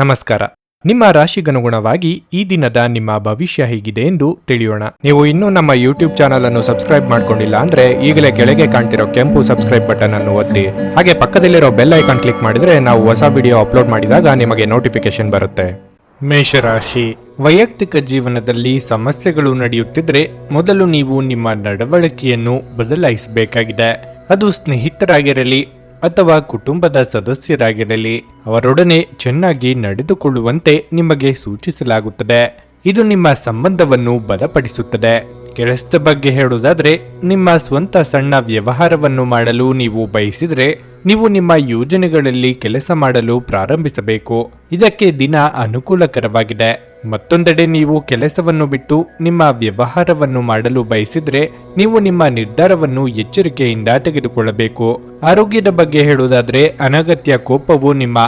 ನಮಸ್ಕಾರ. ನಿಮ್ಮ ರಾಶಿಗನುಗುಣವಾಗಿ ಈ ದಿನದ ನಿಮ್ಮ ಭವಿಷ್ಯ ಹೇಗಿದೆ ಎಂದು ತಿಳಿಯೋಣ. ನೀವು ಇನ್ನೂ ನಮ್ಮ ಯೂಟ್ಯೂಬ್ ಚಾನಲ್ ಅನ್ನು ಸಬ್ಸ್ಕ್ರೈಬ್ ಮಾಡ್ಕೊಂಡಿಲ್ಲ ಅಂದ್ರೆ ಈಗಲೇ ಕೆಳಗೆ ಕಾಣ್ತಿರೋ ಕೆಂಪು ಸಬ್ಸ್ಕ್ರೈಬ್ ಬಟನ್ ಅನ್ನು ಒತ್ತಿ, ಹಾಗೆ ಪಕ್ಕದಲ್ಲಿರೋ ಬೆಲ್ ಐಕಾನ್ ಕ್ಲಿಕ್ ಮಾಡಿದ್ರೆ ನಾವು ಹೊಸ ವಿಡಿಯೋ ಅಪ್ಲೋಡ್ ಮಾಡಿದಾಗ ನಿಮಗೆ ನೋಟಿಫಿಕೇಶನ್ ಬರುತ್ತೆ. ಮೇಷರಾಶಿ, ವೈಯಕ್ತಿಕ ಜೀವನದಲ್ಲಿ ಸಮಸ್ಯೆಗಳು ನಡೆಯುತ್ತಿದ್ರೆ ಮೊದಲು ನೀವು ನಿಮ್ಮ ನಡವಳಿಕೆಯನ್ನು ಬದಲಾಯಿಸಬೇಕಾಗಿದೆ. ಅದು ಸ್ನೇಹಿತರಾಗಿರಲಿ ಅಥವಾ ಕುಟುಂಬದ ಸದಸ್ಯರಾಗಿರಲಿ, ಅವರೊಡನೆ ಚೆನ್ನಾಗಿ ನಡೆದುಕೊಳ್ಳುವಂತೆ ನಿಮಗೆ ಸೂಚಿಸಲಾಗುತ್ತದೆ. ಇದು ನಿಮ್ಮ ಸಂಬಂಧವನ್ನು ಬಲಪಡಿಸುತ್ತದೆ. ಕೆಲಸದ ಬಗ್ಗೆ ಹೇಳುವುದಾದ್ರೆ, ನಿಮ್ಮ ಸ್ವಂತ ಸಣ್ಣ ವ್ಯವಹಾರವನ್ನು ಮಾಡಲು ನೀವು ಬಯಸಿದ್ರೆ ನೀವು ನಿಮ್ಮ ಯೋಜನೆಗಳಲ್ಲಿ ಕೆಲಸ ಮಾಡಲು ಪ್ರಾರಂಭಿಸಬೇಕು. ಇದಕ್ಕೆ ದಿನ ಅನುಕೂಲಕರವಾಗಿದೆ. ಮತ್ತೊಂದೆಡೆ ನೀವು ಕೆಲಸವನ್ನು ಬಿಟ್ಟು ನಿಮ್ಮ ವ್ಯವಹಾರವನ್ನು ಮಾಡಲು ಬಯಸಿದ್ರೆ ನೀವು ನಿಮ್ಮ ನಿರ್ಧಾರವನ್ನು ಎಚ್ಚರಿಕೆಯಿಂದ ತೆಗೆದುಕೊಳ್ಳಬೇಕು. ಆರೋಗ್ಯದ ಬಗ್ಗೆ ಹೇಳುವುದಾದ್ರೆ, ಅನಗತ್ಯ ಕೋಪವು ನಿಮ್ಮ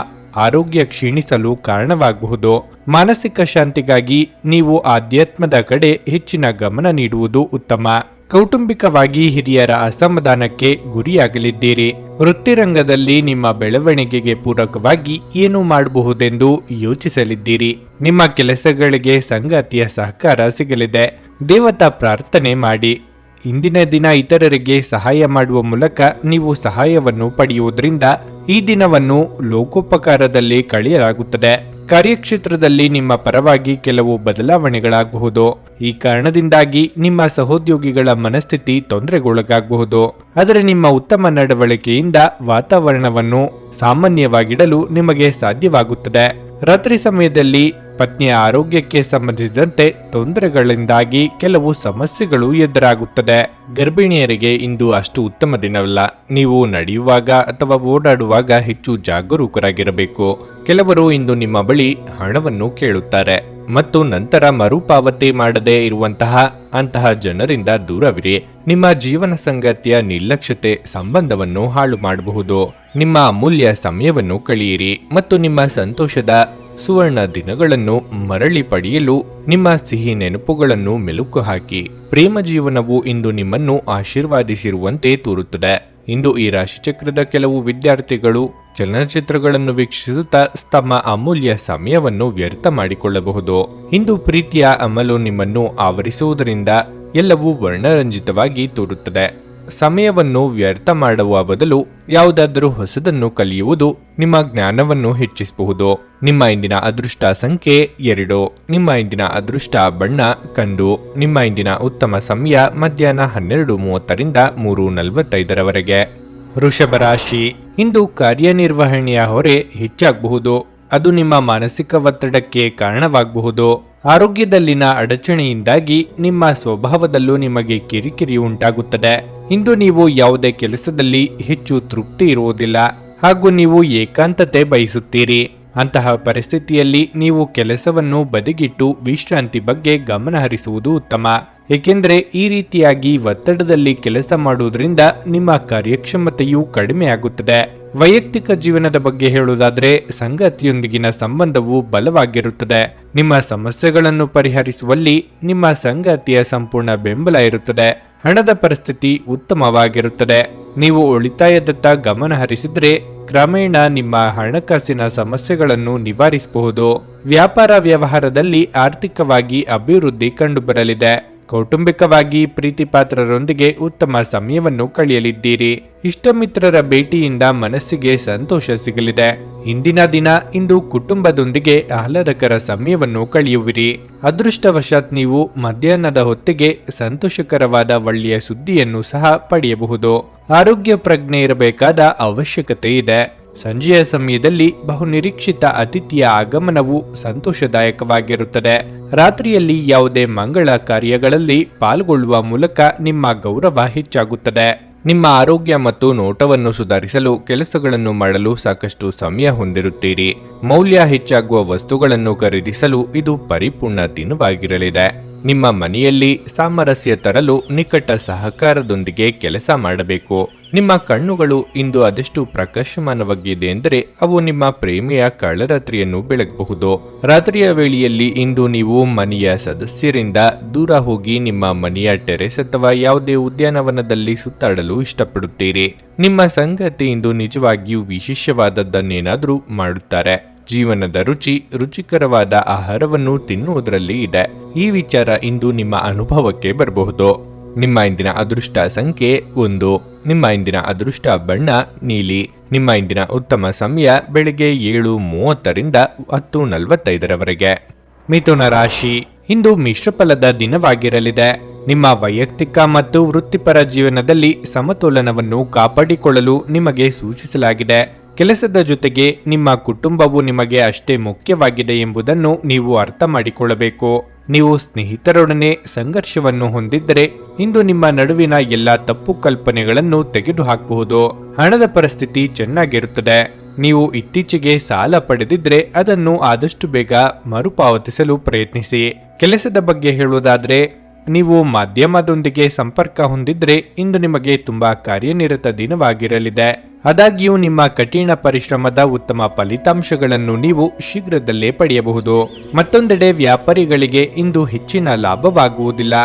ಆರೋಗ್ಯ ಕ್ಷೀಣಿಸಲು ಕಾರಣವಾಗಬಹುದು. ಮಾನಸಿಕ ಶಾಂತಿಗಾಗಿ ನೀವು ಆಧ್ಯಾತ್ಮದ ಕಡೆ ಹೆಚ್ಚಿನ ಗಮನ ನೀಡುವುದು ಉತ್ತಮ. ಕೌಟುಂಬಿಕವಾಗಿ ಹಿರಿಯರ ಅಸಮಾಧಾನಕ್ಕೆ ಗುರಿಯಾಗಲಿದ್ದೀರಿ. ವೃತ್ತಿರಂಗದಲ್ಲಿ ನಿಮ್ಮ ಬೆಳವಣಿಗೆಗೆ ಪೂರಕವಾಗಿ ಏನು ಮಾಡಬಹುದೆಂದು ಯೋಚಿಸಲಿದ್ದೀರಿ. ನಿಮ್ಮ ಕೆಲಸಗಳಿಗೆ ಸಂಗಾತಿಯ ಸಹಕಾರ ಸಿಗಲಿದೆ. ದೇವತಾ ಪ್ರಾರ್ಥನೆ ಮಾಡಿ. ಇಂದಿನ ದಿನ ಇತರರಿಗೆ ಸಹಾಯ ಮಾಡುವ ಮೂಲಕ ನೀವು ಸಹಾಯವನ್ನು ಪಡೆಯುವುದರಿಂದ ಈ ದಿನವನ್ನು ಲೋಕೋಪಕಾರದಲ್ಲಿ ಕಳೆಯಲಾಗುತ್ತದೆ. ಕಾರ್ಯಕ್ಷೇತ್ರದಲ್ಲಿ ನಿಮ್ಮ ಪರವಾಗಿ ಕೆಲವು ಬದಲಾವಣೆಗಳಾಗಬಹುದು. ಈ ಕಾರಣದಿಂದಾಗಿ ನಿಮ್ಮ ಸಹೋದ್ಯೋಗಿಗಳ ಮನಸ್ಥಿತಿ ತೊಂದರೆಗೊಳಗಾಗಬಹುದು. ಆದರೆ ನಿಮ್ಮ ಉತ್ತಮ ನಡವಳಿಕೆಯಿಂದ ವಾತಾವರಣವನ್ನು ಸಾಮಾನ್ಯವಾಗಿಡಲು ನಿಮಗೆ ಸಾಧ್ಯವಾಗುತ್ತದೆ. ರಾತ್ರಿ ಸಮಯದಲ್ಲಿ ಪತ್ನಿಯ ಆರೋಗ್ಯಕ್ಕೆ ಸಂಬಂಧಿಸಿದಂತೆ ತೊಂದರೆಗಳಿಂದಾಗಿ ಕೆಲವು ಸಮಸ್ಯೆಗಳು ಎದುರಾಗುತ್ತದೆ. ಗರ್ಭಿಣಿಯರಿಗೆ ಇಂದು ಅಷ್ಟು ಉತ್ತಮ ದಿನವಲ್ಲ. ನೀವು ನಡೆಯುವಾಗ ಅಥವಾ ಓಡಾಡುವಾಗ ಹೆಚ್ಚು ಜಾಗರೂಕರಾಗಿರಬೇಕು. ಕೆಲವರು ಇಂದು ನಿಮ್ಮ ಬಳಿ ಹಣವನ್ನು ಕೇಳುತ್ತಾರೆ ಮತ್ತು ನಂತರ ಮರುಪಾವತಿ ಮಾಡದೇ ಅಂತಹ ಜನರಿಂದ ದೂರವಿರಿ. ನಿಮ್ಮ ಜೀವನ ಸಂಗಾತಿಯ ನಿರ್ಲಕ್ಷ್ಯತೆ ಸಂಬಂಧವನ್ನು ಹಾಳು ಮಾಡಬಹುದು. ನಿಮ್ಮ ಅಮೂಲ್ಯ ಸಮಯವನ್ನು ಕಳೆಯಿರಿ ಮತ್ತು ನಿಮ್ಮ ಸಂತೋಷದ ಸುವರ್ಣ ದಿನಗಳನ್ನು ಮರಳಿ ಪಡೆಯಲು ನಿಮ್ಮ ಸಿಹಿ ನೆನಪುಗಳನ್ನು ಮೆಲುಕು ಹಾಕಿ. ಪ್ರೇಮ ಜೀವನವು ಇಂದು ನಿಮ್ಮನ್ನು ಆಶೀರ್ವಾದಿಸಿರುವಂತೆ ತೋರುತ್ತದೆ. ಇಂದು ಈ ರಾಶಿಚಕ್ರದ ಕೆಲವು ವಿದ್ಯಾರ್ಥಿಗಳು ಚಲನಚಿತ್ರಗಳನ್ನು ವೀಕ್ಷಿಸುತ್ತಾ ತಮ್ಮ ಅಮೂಲ್ಯ ಸಮಯವನ್ನು ವ್ಯರ್ಥ ಮಾಡಿಕೊಳ್ಳಬಹುದು. ಇಂದು ಪ್ರೀತಿಯ ಅಮಲು ನಿಮ್ಮನ್ನು ಆವರಿಸುವುದರಿಂದ ಎಲ್ಲವೂ ವರ್ಣರಂಜಿತವಾಗಿ ತೋರುತ್ತದೆ. ಸಮಯವನ್ನು ವ್ಯರ್ಥ ಮಾಡುವ ಬದಲು ಯಾವುದಾದರೂ ಹೊಸದನ್ನು ಕಲಿಯುವುದು ನಿಮ್ಮ ಜ್ಞಾನವನ್ನು ಹೆಚ್ಚಿಸಬಹುದು. ನಿಮ್ಮ ಇಂದಿನ ಅದೃಷ್ಟ ಸಂಖ್ಯೆ 2. ನಿಮ್ಮ ಇಂದಿನ ಅದೃಷ್ಟ ಬಣ್ಣ ಕಂದು. ನಿಮ್ಮ ಇಂದಿನ ಉತ್ತಮ ಸಮಯ ಮಧ್ಯಾಹ್ನ 12:30ರಿಂದ 3:45ರವರೆಗೆ. ವೃಷಭ ರಾಶಿ, ಇಂದು ಕಾರ್ಯನಿರ್ವಹಣೆಯ ಹೊರೆ ಹೆಚ್ಚಾಗಬಹುದು. ಅದು ನಿಮ್ಮ ಮಾನಸಿಕ ಒತ್ತಡಕ್ಕೆ ಕಾರಣವಾಗಬಹುದು. ಆರೋಗ್ಯದಲ್ಲಿನ ಅಡಚಣೆಯಿಂದಾಗಿ ನಿಮ್ಮ ಸ್ವಭಾವದಲ್ಲೂ ನಿಮಗೆ ಕಿರಿಕಿರಿ ಉಂಟಾಗುತ್ತದೆ. ಇಂದು ನೀವು ಯಾವುದೇ ಕೆಲಸದಲ್ಲಿ ಹೆಚ್ಚು ತೃಪ್ತಿ ಇರುವುದಿಲ್ಲ ಹಾಗೂ ನೀವು ಏಕಾಂತತೆ ಬಯಸುತ್ತೀರಿ. ಅಂತಹ ಪರಿಸ್ಥಿತಿಯಲ್ಲಿ ನೀವು ಕೆಲಸವನ್ನು ಬದಿಗಿಟ್ಟು ವಿಶ್ರಾಂತಿ ಬಗ್ಗೆ ಗಮನ ಹರಿಸುವುದು ಉತ್ತಮ. ಏಕೆಂದರೆ ಈ ರೀತಿಯಾಗಿ ಒತ್ತಡದಲ್ಲಿ ಕೆಲಸ ಮಾಡುವುದರಿಂದ ನಿಮ್ಮ ಕಾರ್ಯಕ್ಷಮತೆಯು ಕಡಿಮೆಯಾಗುತ್ತದೆ. ವೈಯಕ್ತಿಕ ಜೀವನದ ಬಗ್ಗೆ ಹೇಳುವುದಾದರೆ, ಸಂಗಾತಿಯೊಂದಿಗಿನ ಸಂಬಂಧವು ಬಲವಾಗಿರುತ್ತದೆ. ನಿಮ್ಮ ಸಮಸ್ಯೆಗಳನ್ನು ಪರಿಹರಿಸುವಲ್ಲಿ ನಿಮ್ಮ ಸಂಗಾತಿಯ ಸಂಪೂರ್ಣ ಬೆಂಬಲ ಇರುತ್ತದೆ. ಹಣದ ಪರಿಸ್ಥಿತಿ ಉತ್ತಮವಾಗಿರುತ್ತದೆ. ನೀವು ಉಳಿತಾಯದತ್ತ ಗಮನ ಹರಿಸಿದ್ರೆ ಕ್ರಮೇಣ ನಿಮ್ಮ ಹಣಕಾಸಿನ ಸಮಸ್ಯೆಗಳನ್ನು ನಿವಾರಿಸಬಹುದು. ವ್ಯಾಪಾರ ವ್ಯವಹಾರದಲ್ಲಿ ಆರ್ಥಿಕವಾಗಿ ಅಭಿವೃದ್ಧಿ ಕಂಡುಬರಲಿದೆ. ಕೌಟುಂಬಿಕವಾಗಿ ಪ್ರೀತಿಪಾತ್ರರೊಂದಿಗೆ ಉತ್ತಮ ಸಮಯವನ್ನು ಕಳೆಯಲಿದ್ದೀರಿ. ಇಷ್ಟಮಿತ್ರರ ಭೇಟಿಯಿಂದ ಮನಸ್ಸಿಗೆ ಸಂತೋಷ ಸಿಗಲಿದೆ. ಇಂದಿನ ದಿನ ಇಂದು ಕುಟುಂಬದೊಂದಿಗೆ ಆಹ್ಲಾದಕರ ಸಮಯವನ್ನು ಕಳೆಯುವಿರಿ. ಅದೃಷ್ಟವಶಾತ್ ನೀವು ಮಧ್ಯಾಹ್ನದ ಹೊತ್ತಿಗೆ ಸಂತೋಷಕರವಾದ ಒಳ್ಳೆಯ ಸುದ್ದಿಯನ್ನು ಸಹ ಪಡೆಯಬಹುದು. ಆರೋಗ್ಯ ಪ್ರಜ್ಞೆ ಇರಬೇಕಾದ ಅವಶ್ಯಕತೆ ಇದೆ. ಸಂಜೆಯ ಸಮಯದಲ್ಲಿ ಬಹುನಿರೀಕ್ಷಿತ ಅತಿಥಿಯ ಆಗಮನವು ಸಂತೋಷದಾಯಕವಾಗಿರುತ್ತದೆ. ರಾತ್ರಿಯಲ್ಲಿ ಯಾವುದೇ ಮಂಗಳ ಕಾರ್ಯಗಳಲ್ಲಿ ಪಾಲ್ಗೊಳ್ಳುವ ಮೂಲಕ ನಿಮ್ಮ ಗೌರವ ಹೆಚ್ಚಾಗುತ್ತದೆ. ನಿಮ್ಮ ಆರೋಗ್ಯ ಮತ್ತು ನೋಟವನ್ನು ಸುಧಾರಿಸಲು ಕೆಲಸಗಳನ್ನು ಮಾಡಲು ಸಾಕಷ್ಟು ಸಮಯ ಹೊಂದಿರುತ್ತೀರಿ. ಮೌಲ್ಯ ಹೆಚ್ಚಾಗುವ ವಸ್ತುಗಳನ್ನು ಖರೀದಿಸಲು ಇದು ಪರಿಪೂರ್ಣ ದಿನವಾಗಿರಲಿದೆ. ನಿಮ್ಮ ಮನೆಯಲ್ಲಿ ಸಾಮರಸ್ಯ ತರಲು ನಿಕಟ ಸಹಕಾರದೊಂದಿಗೆ ಕೆಲಸ ಮಾಡಬೇಕು. ನಿಮ್ಮ ಕಣ್ಣುಗಳು ಇಂದು ಅದೆಷ್ಟು ಪ್ರಕಾಶಮಾನವಾಗಿದೆ ಎಂದರೆ ಅವು ನಿಮ್ಮ ಪ್ರೇಮಿಯ ಕಳ್ಳರಾತ್ರಿಯನ್ನು ಬೆಳಗಬಹುದು. ರಾತ್ರಿಯ ವೇಳೆಯಲ್ಲಿ ಇಂದು ನೀವು ಮನೆಯ ಸದಸ್ಯರಿಂದ ದೂರ ಹೋಗಿ ನಿಮ್ಮ ಮನೆಯ ಟೆರೆಸ್ ಅಥವಾ ಯಾವುದೇ ಉದ್ಯಾನವನದಲ್ಲಿ ಸುತ್ತಾಡಲು ಇಷ್ಟಪಡುತ್ತೀರಿ. ನಿಮ್ಮ ಸಂಗಾತಿ ಇಂದು ನಿಜವಾಗಿಯೂ ವಿಶೇಷವಾದದ್ದನ್ನೇನಾದರೂ ಮಾಡುತ್ತಾರೆ. ಜೀವನದ ರುಚಿ ರುಚಿಕರವಾದ ಆಹಾರವನ್ನು ತಿನ್ನುವುದರಲ್ಲಿ ಇದೆ. ಈ ವಿಚಾರ ಇಂದು ನಿಮ್ಮ ಅನುಭವಕ್ಕೆ ಬರಬಹುದು. ನಿಮ್ಮ ಇಂದಿನ ಅದೃಷ್ಟ ಸಂಖ್ಯೆ 1. ನಿಮ್ಮ ಇಂದಿನ ಅದೃಷ್ಟ ಬಣ್ಣ ನೀಲಿ. ನಿಮ್ಮ ಇಂದಿನ ಉತ್ತಮ ಸಮಯ ಬೆಳಿಗ್ಗೆ 7:30ರಿಂದ 10:45ರವರೆಗೆ. ಮಿಥುನ ರಾಶಿ, ಇಂದು ಮಿಶ್ರಫಲದ ದಿನವಾಗಿರಲಿದೆ. ನಿಮ್ಮ ವೈಯಕ್ತಿಕ ಮತ್ತು ವೃತ್ತಿಪರ ಜೀವನದಲ್ಲಿ ಸಮತೋಲನವನ್ನು ಕಾಪಾಡಿಕೊಳ್ಳಲು ನಿಮಗೆ ಸೂಚಿಸಲಾಗಿದೆ. ಕೆಲಸದ ಜೊತೆಗೆ ನಿಮ್ಮ ಕುಟುಂಬವು ನಿಮಗೆ ಅಷ್ಟೇ ಮುಖ್ಯವಾಗಿದೆ ಎಂಬುದನ್ನು ನೀವು ಅರ್ಥ ಮಾಡಿಕೊಳ್ಳಬೇಕು. ನೀವು ಸ್ನೇಹಿತರೊಡನೆ ಸಂಘರ್ಷವನ್ನು ಹೊಂದಿದ್ದರೆ ಇಂದು ನಿಮ್ಮ ನಡುವಿನ ಎಲ್ಲ ತಪ್ಪು ಕಲ್ಪನೆಗಳನ್ನು ತೆಗೆದುಹಾಕಬಹುದು. ಹಣದ ಪರಿಸ್ಥಿತಿ ಚೆನ್ನಾಗಿರುತ್ತದೆ. ನೀವು ಇತ್ತೀಚೆಗೆ ಸಾಲ ಪಡೆದಿದ್ರೆ ಅದನ್ನು ಆದಷ್ಟು ಬೇಗ ಮರುಪಾವತಿಸಲು ಪ್ರಯತ್ನಿಸಿ. ಕೆಲಸದ ಬಗ್ಗೆ ಹೇಳುವುದಾದ್ರೆ, ನೀವು ಮಾಧ್ಯಮದೊಂದಿಗೆ ಸಂಪರ್ಕ ಹೊಂದಿದ್ರೆ ಇಂದು ನಿಮಗೆ ತುಂಬಾ ಕಾರ್ಯನಿರತ ದಿನವಾಗಿರಲಿದೆ. ಆದಾಗ್ಯೂ ನಿಮ್ಮ ಕಠಿಣ ಪರಿಶ್ರಮದ ಉತ್ತಮ ಫಲಿತಾಂಶಗಳನ್ನು ನೀವು ಶೀಘ್ರದಲ್ಲೇ ಪಡೆಯಬಹುದು. ಮತ್ತೊಂದೆಡೆ ವ್ಯಾಪಾರಿಗಳಿಗೆ ಇಂದು ಹೆಚ್ಚಿನ ಲಾಭವಾಗುವುದಿಲ್ಲ.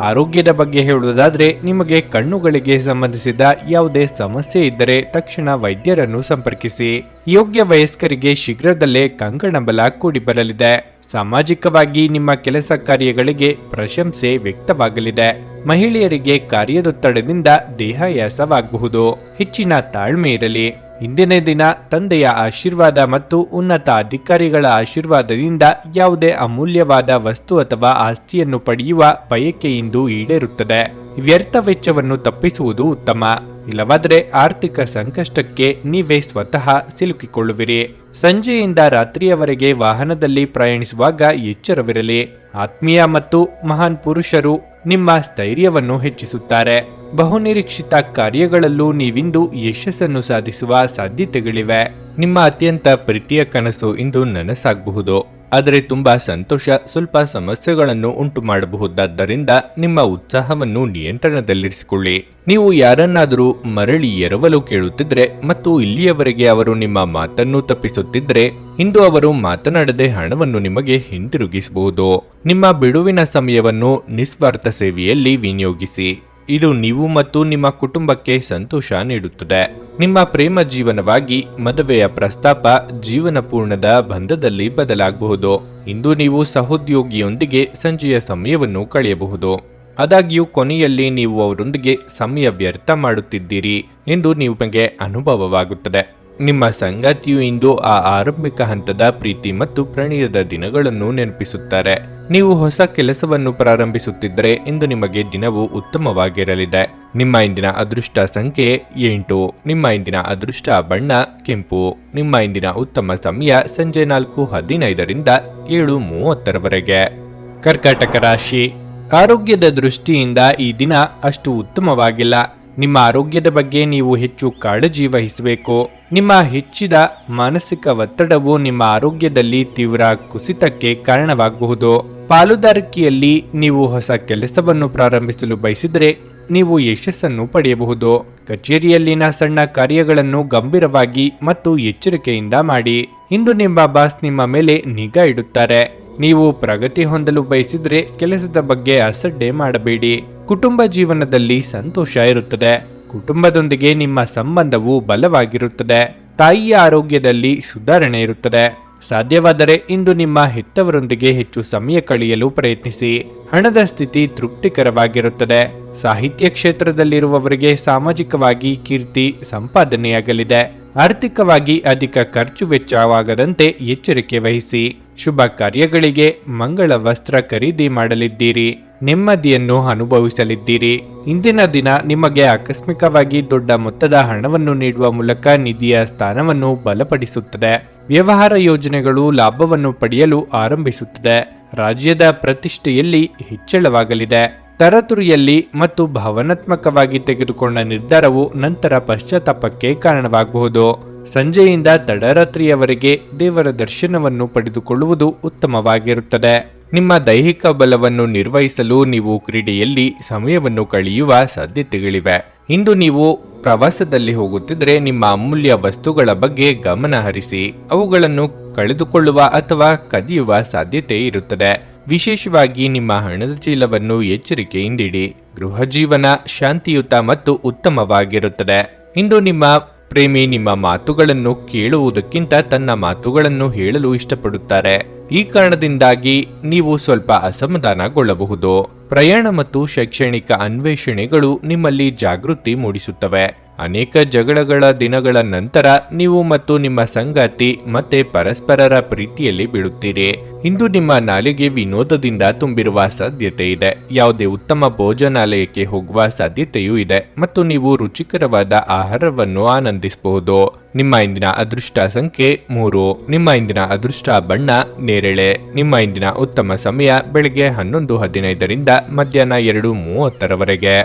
ಆರೋಗ್ಯದ ಬಗ್ಗೆ ಹೇಳುವುದಾದ್ರೆ, ನಿಮಗೆ ಕಣ್ಣುಗಳಿಗೆ ಸಂಬಂಧಿಸಿದ ಯಾವುದೇ ಸಮಸ್ಯೆ ಇದ್ದರೆ ತಕ್ಷಣ ವೈದ್ಯರನ್ನು ಸಂಪರ್ಕಿಸಿ. ಯೋಗ್ಯ ವಯಸ್ಕರಿಗೆ ಶೀಘ್ರದಲ್ಲೇ ಕಂಕಣ ಬಲ ಕೂಡಿ ಬರಲಿದೆ. ಸಾಮಾಜಿಕವಾಗಿ ನಿಮ್ಮ ಕೆಲಸ ಕಾರ್ಯಗಳಿಗೆ ಪ್ರಶಂಸೆ ವ್ಯಕ್ತವಾಗಲಿದೆ. ಮಹಿಳೆಯರಿಗೆ ಕಾರ್ಯದೊತ್ತಡದಿಂದ ದೇಹಾಯಾಸವಾಗಬಹುದು. ಹೆಚ್ಚಿನ ತಾಳ್ಮೆ ಇರಲಿ. ಇಂದಿನ ದಿನ ತಂದೆಯ ಆಶೀರ್ವಾದ ಮತ್ತು ಉನ್ನತ ಅಧಿಕಾರಿಗಳ ಆಶೀರ್ವಾದದಿಂದ ಯಾವುದೇ ಅಮೂಲ್ಯವಾದ ವಸ್ತು ಅಥವಾ ಆಸ್ತಿಯನ್ನು ಪಡೆಯುವ ಬಯಕೆಯಿಂದ ಈಡೇರುತ್ತದೆ. ವ್ಯರ್ಥ ವೆಚ್ಚವನ್ನು ತಪ್ಪಿಸುವುದು ಉತ್ತಮ. ಇಲ್ಲವಾದರೆ ಆರ್ಥಿಕ ಸಂಕಷ್ಟಕ್ಕೆ ನೀವೇ ಸ್ವತಃ ಸಿಲುಕಿಕೊಳ್ಳುವಿರಿ. ಸಂಜೆಯಿಂದ ರಾತ್ರಿಯವರೆಗೆ ವಾಹನದಲ್ಲಿ ಪ್ರಯಾಣಿಸುವಾಗ ಎಚ್ಚರವಿರಲಿ. ಆತ್ಮೀಯ ಮತ್ತು ಮಹಾನ್ ಪುರುಷರು ನಿಮ್ಮ ಸ್ಥೈರ್ಯವನ್ನು ಹೆಚ್ಚಿಸುತ್ತಾರೆ. ಬಹುನಿರೀಕ್ಷಿತ ಕಾರ್ಯಗಳಲ್ಲೂ ನೀವಿಂದು ಯಶಸ್ಸನ್ನು ಸಾಧಿಸುವ ಸಾಧ್ಯತೆಗಳಿವೆ. ನಿಮ್ಮ ಅತ್ಯಂತ ಪ್ರೀತಿಯ ಕನಸು ಇಂದು ನನಸಾಗಬಹುದು. ಆದರೆ ತುಂಬಾ ಸಂತೋಷ ಸ್ವಲ್ಪ ಸಮಸ್ಯೆಗಳನ್ನು ಉಂಟು ಮಾಡಬಹುದಾದ್ದರಿಂದ ನಿಮ್ಮ ಉತ್ಸಾಹವನ್ನು ನಿಯಂತ್ರಣದಲ್ಲಿರಿಸಿಕೊಳ್ಳಿ. ನೀವು ಯಾರನ್ನಾದರೂ ಮರಳಿ ಎರವಲು ಕೇಳುತ್ತಿದ್ರೆ ಮತ್ತು ಇಲ್ಲಿಯವರೆಗೆ ಅವರು ನಿಮ್ಮ ಮಾತನ್ನು ತಪ್ಪಿಸುತ್ತಿದ್ರೆ ಇಂದು ಅವರು ಮಾತನಾಡದೆ ಹಣವನ್ನು ನಿಮಗೆ ಹಿಂದಿರುಗಿಸಬಹುದು. ನಿಮ್ಮ ಬಿಡುವಿನ ಸಮಯವನ್ನು ನಿಸ್ವಾರ್ಥ ಸೇವೆಯಲ್ಲಿ ವಿನಿಯೋಗಿಸಿ. ಇದು ನೀವು ಮತ್ತು ನಿಮ್ಮ ಕುಟುಂಬಕ್ಕೆ ಸಂತೋಷ ನೀಡುತ್ತದೆ. ನಿಮ್ಮ ಪ್ರೇಮ ಜೀವನವಾಗಿ ಮದುವೆಯ ಪ್ರಸ್ತಾಪ ಜೀವನ ಪೂರ್ಣದ ಬಂಧದಲ್ಲಿ ಬದಲಾಗಬಹುದು. ಇಂದು ನೀವು ಸಹೋದ್ಯೋಗಿಯೊಂದಿಗೆ ಸಂಜೆಯ ಸಮಯವನ್ನು ಕಳೆಯಬಹುದು. ಆದಾಗ್ಯೂ ಕೊನೆಯಲ್ಲಿ ನೀವು ಅವರೊಂದಿಗೆ ಸಮಯ ವ್ಯರ್ಥ ಮಾಡುತ್ತಿದ್ದೀರಿ ಎಂದು ನಿಮಗೆ ಅನುಭವವಾಗುತ್ತದೆ. ನಿಮ್ಮ ಸಂಗಾತಿಯು ಇಂದು ಆ ಆರಂಭಿಕ ಹಂತದ ಪ್ರೀತಿ ಮತ್ತು ಪ್ರಣಯದ ದಿನಗಳನ್ನು ನೆನಪಿಸುತ್ತಾರೆ. ನೀವು ಹೊಸ ಕೆಲಸವನ್ನು ಪ್ರಾರಂಭಿಸುತ್ತಿದ್ದರೆ ಇಂದು ನಿಮಗೆ ದಿನವು ಉತ್ತಮವಾಗಿರಲಿದೆ. ನಿಮ್ಮ ಇಂದಿನ ಅದೃಷ್ಟ ಸಂಖ್ಯೆ 8. ನಿಮ್ಮ ಇಂದಿನ ಅದೃಷ್ಟ ಬಣ್ಣ ಕೆಂಪು. ನಿಮ್ಮ ಇಂದಿನ ಉತ್ತಮ ಸಮಯ ಸಂಜೆ 4:15ರಿಂದ 7:30ರವರೆಗೆ. ಕರ್ಕಾಟಕ ರಾಶಿ, ಆರೋಗ್ಯದ ದೃಷ್ಟಿಯಿಂದ ಈ ದಿನ ಅಷ್ಟು ಉತ್ತಮವಾಗಿಲ್ಲ. ನಿಮ್ಮ ಆರೋಗ್ಯದ ಬಗ್ಗೆ ನೀವು ಹೆಚ್ಚು ಕಾಳಜಿ ವಹಿಸಬೇಕು. ನಿಮ್ಮ ಹೆಚ್ಚಿದ ಮಾನಸಿಕ ಒತ್ತಡವು ನಿಮ್ಮ ಆರೋಗ್ಯದಲ್ಲಿ ತೀವ್ರ ಕುಸಿತಕ್ಕೆ ಕಾರಣವಾಗಬಹುದು. ಪಾಲುದಾರಿಕೆಯಲ್ಲಿ ನೀವು ಹೊಸ ಕೆಲಸವನ್ನು ಪ್ರಾರಂಭಿಸಲು ಬಯಸಿದರೆ ನೀವು ಯಶಸ್ಸನ್ನು ಪಡೆಯಬಹುದು. ಕಚೇರಿಯಲ್ಲಿನ ಸಣ್ಣ ಕಾರ್ಯಗಳನ್ನು ಗಂಭೀರವಾಗಿ ಮತ್ತು ಎಚ್ಚರಿಕೆಯಿಂದ ಮಾಡಿ. ಇಂದು ನಿಮ್ಮ ಬಾಸ್ ನಿಮ್ಮ ಮೇಲೆ ನಿಗಾ ಇಡುತ್ತಾರೆ. ನೀವು ಪ್ರಗತಿ ಹೊಂದಲು ಬಯಸಿದ್ರೆ ಕೆಲಸದ ಬಗ್ಗೆ ಅಸಡ್ಡೆ ಮಾಡಬೇಡಿ. ಕುಟುಂಬ ಜೀವನದಲ್ಲಿ ಸಂತೋಷ ಇರುತ್ತದೆ. ಕುಟುಂಬದೊಂದಿಗೆ ನಿಮ್ಮ ಸಂಬಂಧವು ಬಲವಾಗಿರುತ್ತದೆ. ತಾಯಿಯ ಆರೋಗ್ಯದಲ್ಲಿ ಸುಧಾರಣೆ ಇರುತ್ತದೆ. ಸಾಧ್ಯವಾದರೆ ಇಂದು ನಿಮ್ಮ ಹೆತ್ತವರೊಂದಿಗೆ ಹೆಚ್ಚು ಸಮಯ ಕಳೆಯಲು ಪ್ರಯತ್ನಿಸಿ. ಹಣದ ಸ್ಥಿತಿ ತೃಪ್ತಿಕರವಾಗಿರುತ್ತದೆ. ಸಾಹಿತ್ಯ ಕ್ಷೇತ್ರದಲ್ಲಿರುವವರಿಗೆ ಸಾಮಾಜಿಕವಾಗಿ ಕೀರ್ತಿ ಸಂಪಾದನೆಯಾಗಲಿದೆ. ಆರ್ಥಿಕವಾಗಿ ಅಧಿಕ ಖರ್ಚು ವೆಚ್ಚವಾಗದಂತೆ ಎಚ್ಚರಿಕೆ ವಹಿಸಿ. ಶುಭ ಕಾರ್ಯಗಳಿಗೆ ಮಂಗಳ ವಸ್ತ್ರ ಖರೀದಿ ಮಾಡಲಿದ್ದೀರಿ. ನೆಮ್ಮದಿಯನ್ನು ಅನುಭವಿಸಲಿದ್ದೀರಿ. ಇಂದಿನ ದಿನ ನಿಮಗೆ ಆಕಸ್ಮಿಕವಾಗಿ ದೊಡ್ಡ ಮೊತ್ತದ ಹಣವನ್ನು ನೀಡುವ ಮೂಲಕ ನಿಧಿಯ ಸ್ಥಾನವನ್ನು ಬಲಪಡಿಸುತ್ತದೆ. ವ್ಯವಹಾರ ಯೋಜನೆಗಳು ಲಾಭವನ್ನು ಪಡೆಯಲು ಆರಂಭಿಸುತ್ತದೆ. ರಾಜ್ಯದ ಪ್ರತಿಷ್ಠೆಯಲ್ಲಿ ಹೆಚ್ಚಳವಾಗಲಿದೆ. ತರತುರಿಯಲ್ಲಿ ಮತ್ತು ಭಾವನಾತ್ಮಕವಾಗಿ ತೆಗೆದುಕೊಂಡ ನಿರ್ಧಾರವು ನಂತರ ಪಶ್ಚಾತ್ತಾಪಕ್ಕೆ ಕಾರಣವಾಗಬಹುದು. ಸಂಜೆಯಿಂದ ತಡರಾತ್ರಿಯವರೆಗೆ ದೇವರ ದರ್ಶನವನ್ನು ಪಡೆದುಕೊಳ್ಳುವುದು ಉತ್ತಮವಾಗಿರುತ್ತದೆ. ನಿಮ್ಮ ದೈಹಿಕ ಬಲವನ್ನು ನಿರ್ವಹಿಸಲು ನೀವು ಕ್ರೀಡೆಯಲ್ಲಿ ಸಮಯವನ್ನು ಕಳೆಯುವ ಸಾಧ್ಯತೆಗಳಿವೆ. ಇಂದು ನೀವು ಪ್ರವಾಸದಲ್ಲಿ ಹೋಗುತ್ತಿದ್ರೆ ನಿಮ್ಮ ಅಮೂಲ್ಯ ವಸ್ತುಗಳ ಬಗ್ಗೆ ಗಮನ ಹರಿಸಿ. ಅವುಗಳನ್ನು ಕಳೆದುಕೊಳ್ಳುವ ಅಥವಾ ಕದಿಯುವ ಸಾಧ್ಯತೆ ಇರುತ್ತದೆ. ವಿಶೇಷವಾಗಿ ನಿಮ್ಮ ಹಣದ ಚೀಲವನ್ನು ಎಚ್ಚರಿಕೆಯಿಂದಿಡಿ. ಗೃಹ ಜೀವನ ಶಾಂತಿಯುತ ಮತ್ತು ಉತ್ತಮವಾಗಿರುತ್ತದೆ. ಇಂದು ನಿಮ್ಮ ಪ್ರೇಮಿ ನಿಮ್ಮ ಮಾತುಗಳನ್ನು ಕೇಳುವುದಕ್ಕಿಂತ ತನ್ನ ಮಾತುಗಳನ್ನು ಹೇಳಲು ಇಷ್ಟಪಡುತ್ತಾರೆ. ಈ ಕಾರಣದಿಂದಾಗಿ ನೀವು ಸ್ವಲ್ಪ ಅಸಮಾಧಾನಗೊಳ್ಳಬಹುದು. ಪ್ರಯಾಣ ಮತ್ತು ಶೈಕ್ಷಣಿಕ ಅನ್ವೇಷಣೆಗಳು ನಿಮ್ಮಲ್ಲಿ ಜಾಗೃತಿ ಮೂಡಿಸುತ್ತವೆ. ಅನೇಕ ಜಗಳಗಳ ದಿನಗಳ ನಂತರ ನೀವು ಮತ್ತು ನಿಮ್ಮ ಸಂಗಾತಿ ಮತ್ತೆ ಪರಸ್ಪರರ ಪ್ರೀತಿಯಲ್ಲಿ ಬೀಳುತ್ತೀರಿ. ಇಂದು ನಿಮ್ಮ ನಾಲಿಗೆ ವಿನೋದದಿಂದ ತುಂಬಿರುವ ಸಾಧ್ಯತೆ ಇದೆ. ಯಾವುದೇ ಉತ್ತಮ ಭೋಜನಾಲಯಕ್ಕೆ ಹೋಗುವ ಸಾಧ್ಯತೆಯೂ ಇದೆ ಮತ್ತು ನೀವು ರುಚಿಕರವಾದ ಆಹಾರವನ್ನು ಆನಂದಿಸಬಹುದು. ನಿಮ್ಮ ಇಂದಿನ ಅದೃಷ್ಟ ಸಂಖ್ಯೆ 3. ನಿಮ್ಮ ಇಂದಿನ ಅದೃಷ್ಟ ಬಣ್ಣ ನೇರಳೆ. ನಿಮ್ಮ ಇಂದಿನ ಉತ್ತಮ ಸಮಯ ಬೆಳಗ್ಗೆ 11:15ರಿಂದ ಮಧ್ಯಾಹ್ನ 2:30ರವರೆಗೆ.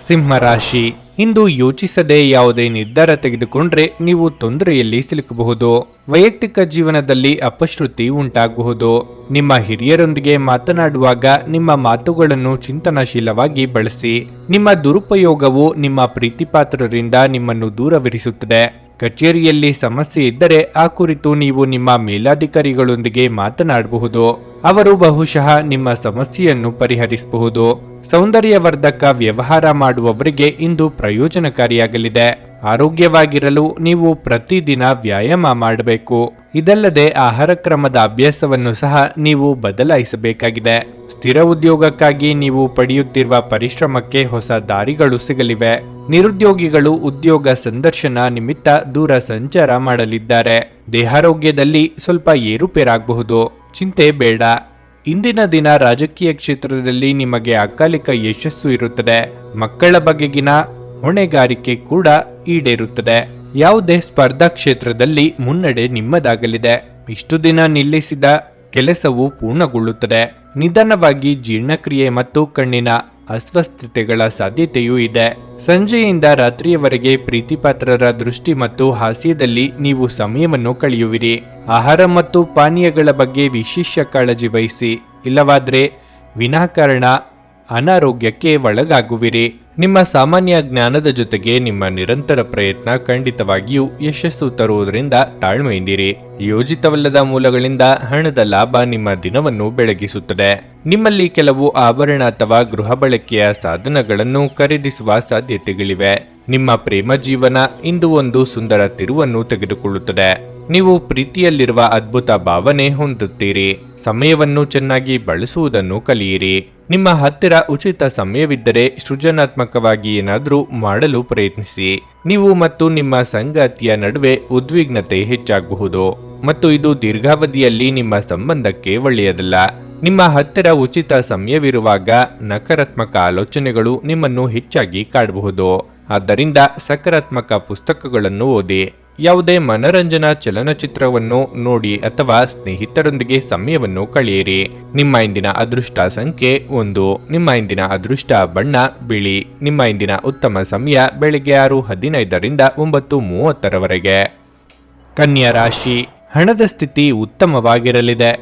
ಸಿಂಹ ರಾಶಿ. ಇಂದು ಯೋಚಿಸದೆ ಯಾವುದೇ ನಿರ್ಧಾರ ತೆಗೆದುಕೊಂಡ್ರೆ ನೀವು ತೊಂದರೆಯಲ್ಲಿ ಸಿಲುಕಬಹುದು. ವೈಯಕ್ತಿಕ ಜೀವನದಲ್ಲಿ ಅಪಶ್ರುತಿ ಉಂಟಾಗಬಹುದು. ನಿಮ್ಮ ಹಿರಿಯರೊಂದಿಗೆ ಮಾತನಾಡುವಾಗ ನಿಮ್ಮ ಮಾತುಗಳನ್ನು ಚಿಂತನಶೀಲವಾಗಿ ಬಳಸಿ. ನಿಮ್ಮ ದುರುಪಯೋಗವು ನಿಮ್ಮ ಪ್ರೀತಿಪಾತ್ರರಿಂದ ನಿಮ್ಮನ್ನು ದೂರವಿರಿಸುತ್ತದೆ. ಕಚೇರಿಯಲ್ಲಿ ಸಮಸ್ಯೆ ಇದ್ದರೆ ಆ ಕುರಿತು ನೀವು ನಿಮ್ಮ ಮೇಲಾಧಿಕಾರಿಗಳೊಂದಿಗೆ ಮಾತನಾಡಬಹುದು. ಅವರು ಬಹುಶಃ ನಿಮ್ಮ ಸಮಸ್ಯೆಯನ್ನು ಪರಿಹರಿಸಬಹುದು. ಸೌಂದರ್ಯವರ್ಧಕ ವ್ಯವಹಾರ ಮಾಡುವವರಿಗೆ ಇಂದು ಪ್ರಯೋಜನಕಾರಿಯಾಗಲಿದೆ. ಆರೋಗ್ಯವಾಗಿರಲು ನೀವು ಪ್ರತಿದಿನ ವ್ಯಾಯಾಮ ಮಾಡಬೇಕು. ಇದಲ್ಲದೆ ಆಹಾರ ಕ್ರಮದ ಅಭ್ಯಾಸವನ್ನು ಸಹ ನೀವು ಬದಲಾಯಿಸಬೇಕಾಗಿದೆ. ಸ್ಥಿರ ಉದ್ಯೋಗಕ್ಕಾಗಿ ನೀವು ಪಡೆಯುತ್ತಿರುವ ಪರಿಶ್ರಮಕ್ಕೆ ಹೊಸ ದಾರಿಗಳು ಸಿಗಲಿವೆ. ನಿರುದ್ಯೋಗಿಗಳು ಉದ್ಯೋಗ ಸಂದರ್ಶನ ನಿಮಿತ್ತ ದೂರ ಸಂಚಾರ ಮಾಡಲಿದ್ದಾರೆ. ದೇಹಾರೋಗ್ಯದಲ್ಲಿ ಸ್ವಲ್ಪ ಏರುಪೇರಾಗಬಹುದು. ಚಿಂತೆ ಬೇಡ. ಇಂದಿನ ದಿನ ರಾಜಕೀಯ ಕ್ಷೇತ್ರದಲ್ಲಿ ನಿಮಗೆ ಅಕಾಲಿಕ ಯಶಸ್ಸು ಇರುತ್ತದೆ. ಮಕ್ಕಳ ಬಗೆಗಿನ ಹೊಣೆಗಾರಿಕೆ ಕೂಡ ಈಡೇರುತ್ತದೆ. ಯಾವುದೇ ಸ್ಪರ್ಧಾ ಕ್ಷೇತ್ರದಲ್ಲಿ ಮುನ್ನಡೆ ನಿಮ್ಮದಾಗಲಿದೆ. ಇಷ್ಟು ದಿನ ನಿಲ್ಲಿಸಿದ ಕೆಲಸವು ಪೂರ್ಣಗೊಳ್ಳುತ್ತದೆ. ನಿಧಾನವಾಗಿ ಜೀರ್ಣಕ್ರಿಯೆ ಮತ್ತು ಕಣ್ಣಿನ ಅಸ್ವಸ್ಥತೆಗಳ ಸಾಧ್ಯತೆಯೂ ಇದೆ. ಸಂಜೆಯಿಂದ ರಾತ್ರಿಯವರೆಗೆ ಪ್ರೀತಿಪಾತ್ರರ ದೃಷ್ಟಿ ಮತ್ತು ಹಾಸ್ಯದಲ್ಲಿ ನೀವು ಸಮಯವನ್ನು ಕಳೆಯುವಿರಿ. ಆಹಾರ ಮತ್ತು ಪಾನೀಯಗಳ ಬಗ್ಗೆ ವಿಶೇಷ ಕಾಳಜಿ ವಹಿಸಿ. ಇಲ್ಲವಾದರೆ ವಿನಾಕಾರಣ ಅನಾರೋಗ್ಯಕ್ಕೆ ಒಳಗಾಗುವಿರಿ. ನಿಮ್ಮ ಸಾಮಾನ್ಯ ಜ್ಞಾನದ ಜೊತೆಗೆ ನಿಮ್ಮ ನಿರಂತರ ಪ್ರಯತ್ನ ಖಂಡಿತವಾಗಿಯೂ ಯಶಸ್ಸು ತರುವುದರಿಂದ ತಾಳ್ಮೆಯಿಂದಿರಿ. ಯೋಜಿತವಲ್ಲದ ಮೂಲಗಳಿಂದ ಹಣದ ಲಾಭ ನಿಮ್ಮ ದಿನವನ್ನು ಬೆಳಗಿಸುತ್ತದೆ. ನಿಮ್ಮಲ್ಲಿ ಕೆಲವು ಆಭರಣ ಅಥವಾ ಗೃಹ ಬಳಕೆಯ ಸಾಧನಗಳನ್ನು ಖರೀದಿಸುವ ಸಾಧ್ಯತೆಗಳಿವೆ. ನಿಮ್ಮ ಪ್ರೇಮ ಜೀವನ ಇಂದು ಒಂದು ಸುಂದರ ತಿರುವನ್ನು ತೆಗೆದುಕೊಳ್ಳುತ್ತದೆ. ನೀವು ಪ್ರೀತಿಯಲ್ಲಿರುವ ಅದ್ಭುತ ಭಾವನೆ ಹೊಂದುತ್ತೀರಿ. ಸಮಯವನ್ನು ಚೆನ್ನಾಗಿ ಬಳಸುವುದನ್ನು ಕಲಿಯಿರಿ. ನಿಮ್ಮ ಹತ್ತಿರ ಉಚಿತ ಸಮಯವಿದ್ದರೆ ಸೃಜನಾತ್ಮಕವಾಗಿ ಏನಾದರೂ ಮಾಡಲು ಪ್ರಯತ್ನಿಸಿ. ನೀವು ಮತ್ತು ನಿಮ್ಮ ಸಂಗಾತಿಯ ನಡುವೆ ಉದ್ವಿಗ್ನತೆ ಹೆಚ್ಚಾಗಬಹುದು ಮತ್ತು ಇದು ದೀರ್ಘಾವಧಿಯಲ್ಲಿ ನಿಮ್ಮ ಸಂಬಂಧಕ್ಕೆ ಒಳ್ಳೆಯದಲ್ಲ. ನಿಮ್ಮ ಹತ್ತಿರ ಉಚಿತ ಸಮಯವಿರುವಾಗ ನಕಾರಾತ್ಮಕ ಆಲೋಚನೆಗಳು ನಿಮ್ಮನ್ನು ಹೆಚ್ಚಾಗಿ ಕಾಡಬಹುದು. ಆದ್ದರಿಂದ ಸಕಾರಾತ್ಮಕ ಪುಸ್ತಕಗಳನ್ನು ಓದಿ. ಯಾವುದೇ ಮನರಂಜನಾ ಚಲನಚಿತ್ರವನ್ನು ನೋಡಿ ಅಥವಾ ಸ್ನೇಹಿತರೊಂದಿಗೆ ಸಮಯವನ್ನು ಕಳೆಯಿರಿ. ನಿಮ್ಮ ಇಂದಿನ ಅದೃಷ್ಟ ಸಂಖ್ಯೆ 1. ನಿಮ್ಮ ಇಂದಿನ ಅದೃಷ್ಟ ಬಣ್ಣ ಬಿಳಿ. ನಿಮ್ಮ ಇಂದಿನ ಉತ್ತಮ ಸಮಯ ಬೆಳಗ್ಗೆ 6:15ರಿಂದ 9:30ರವರೆಗೆ. ಕನ್ಯಾ ರಾಶಿ. ಹಣದ ಸ್ಥಿತಿ ಉತ್ತಮವಾಗಿರಲಿದೆ.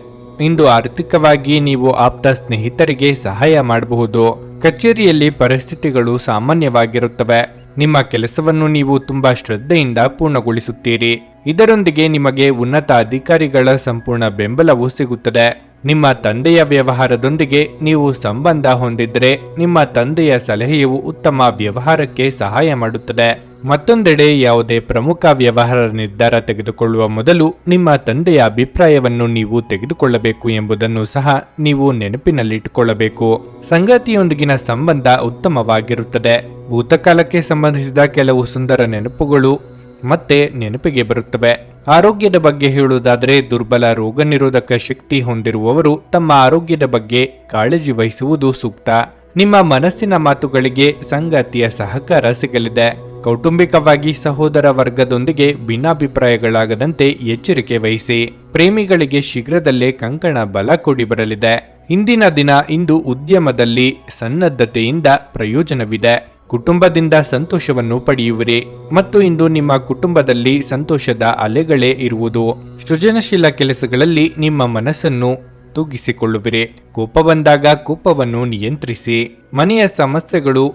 ಇಂದು ಆರ್ಥಿಕವಾಗಿ ನೀವು ಆಪ್ತ ಸ್ನೇಹಿತರಿಗೆ ಸಹಾಯ ಮಾಡಬಹುದು. ಕಚೇರಿಯಲ್ಲಿ ಪರಿಸ್ಥಿತಿಗಳು ಸಾಮಾನ್ಯವಾಗಿರುತ್ತವೆ. ನಿಮ್ಮ ಕೆಲಸವನ್ನು ನೀವು ತುಂಬಾ ಶ್ರದ್ಧೆಯಿಂದ ಪೂರ್ಣಗೊಳಿಸುತ್ತೀರಿ. ಇದರೊಂದಿಗೆ ನಿಮಗೆ ಉನ್ನತ ಅಧಿಕಾರಿಗಳ ಸಂಪೂರ್ಣ ಬೆಂಬಲವೂ ಸಿಗುತ್ತದೆ. ನಿಮ್ಮ ತಂದೆಯ ವ್ಯವಹಾರದೊಂದಿಗೆ ನೀವು ಸಂಬಂಧ ಹೊಂದಿದ್ರೆ ನಿಮ್ಮ ತಂದೆಯ ಸಲಹೆಯು ಉತ್ತಮ ವ್ಯವಹಾರಕ್ಕೆ ಸಹಾಯ ಮಾಡುತ್ತದೆ. ಮತ್ತೊಂದೆಡೆ ಯಾವುದೇ ಪ್ರಮುಖ ವ್ಯವಹಾರ ನಿರ್ಧಾರ ತೆಗೆದುಕೊಳ್ಳುವ ಮೊದಲು ನಿಮ್ಮ ತಂದೆಯ ಅಭಿಪ್ರಾಯವನ್ನು ನೀವು ತೆಗೆದುಕೊಳ್ಳಬೇಕು ಎಂಬುದನ್ನು ಸಹ ನೀವು ನೆನಪಿನಲ್ಲಿಟ್ಟುಕೊಳ್ಳಬೇಕು. ಸಂಗಾತಿಯೊಂದಿಗಿನ ಸಂಬಂಧ ಉತ್ತಮವಾಗಿರುತ್ತದೆ. ಭೂತಕಾಲಕ್ಕೆ ಸಂಬಂಧಿಸಿದ ಕೆಲವು ಸುಂದರ ನೆನಪುಗಳು ಮತ್ತೆ ನೆನಪಿಗೆ ಬರುತ್ತವೆ. ಆರೋಗ್ಯದ ಬಗ್ಗೆ ಹೇಳುವುದಾದರೆ ದುರ್ಬಲ ರೋಗ ನಿರೋಧಕ ಶಕ್ತಿ ಹೊಂದಿರುವವರು ತಮ್ಮ ಆರೋಗ್ಯದ ಬಗ್ಗೆ ಕಾಳಜಿ ವಹಿಸುವುದು ಸೂಕ್ತ. ನಿಮ್ಮ ಮನಸ್ಸಿನ ಮಾತುಗಳಿಗೆ ಸಂಗಾತಿಯ ಸಹಕಾರ ಸಿಗಲಿದೆ. ಕೌಟುಂಬಿಕವಾಗಿ ಸಹೋದರ ವರ್ಗದೊಂದಿಗೆ ಭಿನ್ನಾಭಿಪ್ರಾಯಗಳಾಗದಂತೆ ಎಚ್ಚರಿಕೆ ವಹಿಸಿ. ಪ್ರೇಮಿಗಳಿಗೆ ಶೀಘ್ರದಲ್ಲೇ ಕಂಕಣ ಬಲ ಕೂಡಿ ಬರಲಿದೆ. ಇಂದಿನ ದಿನ ಇಂದು ಉದ್ಯಮದಲ್ಲಿ ಸನ್ನದ್ಧತೆಯಿಂದ ಪ್ರಯೋಜನವಿದೆ. ಕುಟುಂಬದಿಂದ ಸಂತೋಷವನ್ನು ಪಡೆಯುವಿರಿ ಮತ್ತು ಇಂದು ನಿಮ್ಮ ಕುಟುಂಬದಲ್ಲಿ ಸಂತೋಷದ ಅಲೆಗಳೇ ಇರುವುದು. ಸೃಜನಶೀಲ ಕೆಲಸಗಳಲ್ಲಿ ನಿಮ್ಮ ಮನಸ್ಸನ್ನು ತೂಗಿಸಿಕೊಳ್ಳುವಿರಿ. ಕೋಪ ಬಂದಾಗ ಕೋಪವನ್ನು ನಿಯಂತ್ರಿಸಿ. ಮನೆಯ ಸಮಸ್ಯೆಗಳು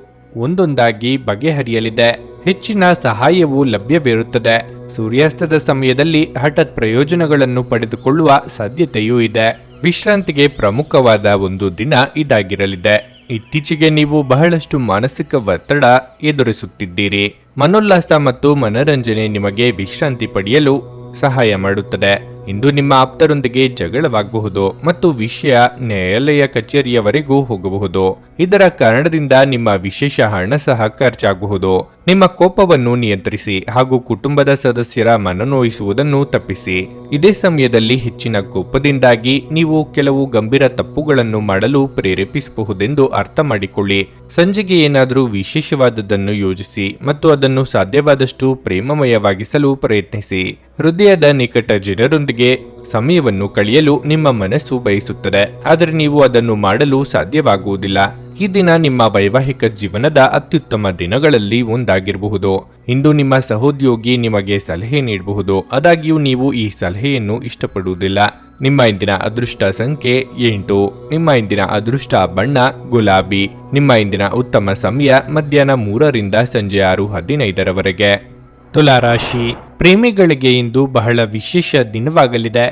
ಒಂದೊಂದಾಗಿ ಬಗೆಹರಿಯಲಿದೆ. ಹೆಚ್ಚಿನ ಸಹಾಯವು ಲಭ್ಯವಿರುತ್ತದೆ. ಸೂರ್ಯಾಸ್ತದ ಸಮಯದಲ್ಲಿ ಹಠಾತ್ ಪ್ರಯೋಜನಗಳನ್ನು ಪಡೆದುಕೊಳ್ಳುವ ಸಾಧ್ಯತೆಯೂ ಇದೆ. ವಿಶ್ರಾಂತಿಗೆ ಪ್ರಮುಖವಾದ ಒಂದು ದಿನ ಇದಾಗಿರಲಿದೆ. ಇತ್ತೀಚೆಗೆ ನೀವು ಬಹಳಷ್ಟು ಮಾನಸಿಕ ಒತ್ತಡ ಎದುರಿಸುತ್ತಿದ್ದೀರಿ. ಮನೋಲ್ಲಾಸ ಮತ್ತು ಮನರಂಜನೆ ನಿಮಗೆ ವಿಶ್ರಾಂತಿ ಪಡೆಯಲು ಸಹಾಯ ಮಾಡುತ್ತದೆ. ಇಂದು ನಿಮ್ಮ ಆಪ್ತರೊಂದಿಗೆ ಜಗಳವಾಗಬಹುದು ಮತ್ತು ವಿಷಯ ನ್ಯಾಯಾಲಯ ಕಚೇರಿಯವರೆಗೂ ಹೋಗಬಹುದು. ಇದರ ಕಾರಣದಿಂದ ನಿಮ್ಮ ವಿಶೇಷ ಹಣ ಸಹ ಖರ್ಚಾಗಬಹುದು. ನಿಮ್ಮ ಕೋಪವನ್ನು ನಿಯಂತ್ರಿಸಿ ಹಾಗೂ ಕುಟುಂಬದ ಸದಸ್ಯರ ಮನನೋಯಿಸುವುದನ್ನು ತಪ್ಪಿಸಿ. ಇದೇ ಸಮಯದಲ್ಲಿ ಹೆಚ್ಚಿನ ಕೋಪದಿಂದಾಗಿ ನೀವು ಕೆಲವು ಗಂಭೀರ ತಪ್ಪುಗಳನ್ನು ಮಾಡಲು ಪ್ರೇರೇಪಿಸಬಹುದೆಂದು ಅರ್ಥ ಮಾಡಿಕೊಳ್ಳಿ. ಸಂಜೆಗೆ ಏನಾದರೂ ವಿಶೇಷವಾದದ್ದನ್ನು ಯೋಜಿಸಿ ಮತ್ತು ಅದನ್ನು ಸಾಧ್ಯವಾದಷ್ಟು ಪ್ರೇಮಮಯವಾಗಿಸಲು ಪ್ರಯತ್ನಿಸಿ. ಹೃದಯದ ನಿಕಟ ಜನರೊಂದಿಗೆ ಸಮಯವನ್ನು ಕಳೆಯಲು ನಿಮ್ಮ ಮನಸ್ಸು ಬಯಸುತ್ತದೆ, ಆದರೆ ನೀವು ಅದನ್ನು ಮಾಡಲು ಸಾಧ್ಯವಾಗುವುದಿಲ್ಲ. ಈ ದಿನ ನಿಮ್ಮ ವೈವಾಹಿಕ ಜೀವನದ ಅತ್ಯುತ್ತಮ ದಿನಗಳಲ್ಲಿ ಒಂದಾಗಿರಬಹುದು. ಇಂದು ನಿಮ್ಮ ಸಹೋದ್ಯೋಗಿ ನಿಮಗೆ ಸಲಹೆ ನೀಡಬಹುದು, ಆದಾಗ್ಯೂ ನೀವು ಈ ಸಲಹೆಯನ್ನು ಇಷ್ಟಪಡುವುದಿಲ್ಲ. ನಿಮ್ಮ ಇಂದಿನ ಅದೃಷ್ಟ ಸಂಖ್ಯೆ 8. ನಿಮ್ಮ ಇಂದಿನ ಅದೃಷ್ಟ ಬಣ್ಣ ಗುಲಾಬಿ. ನಿಮ್ಮ ಇಂದಿನ ಉತ್ತಮ ಸಮಯ ಮಧ್ಯಾಹ್ನ 3ರಿಂದ ಸಂಜೆ 6:15ರವರೆಗೆ. ತುಲಾರಾಶಿ, ಪ್ರೇಮಿಗಳಿಗೆ ಇಂದು ಬಹಳ ವಿಶೇಷ ದಿನವಾಗಲಿದೆ.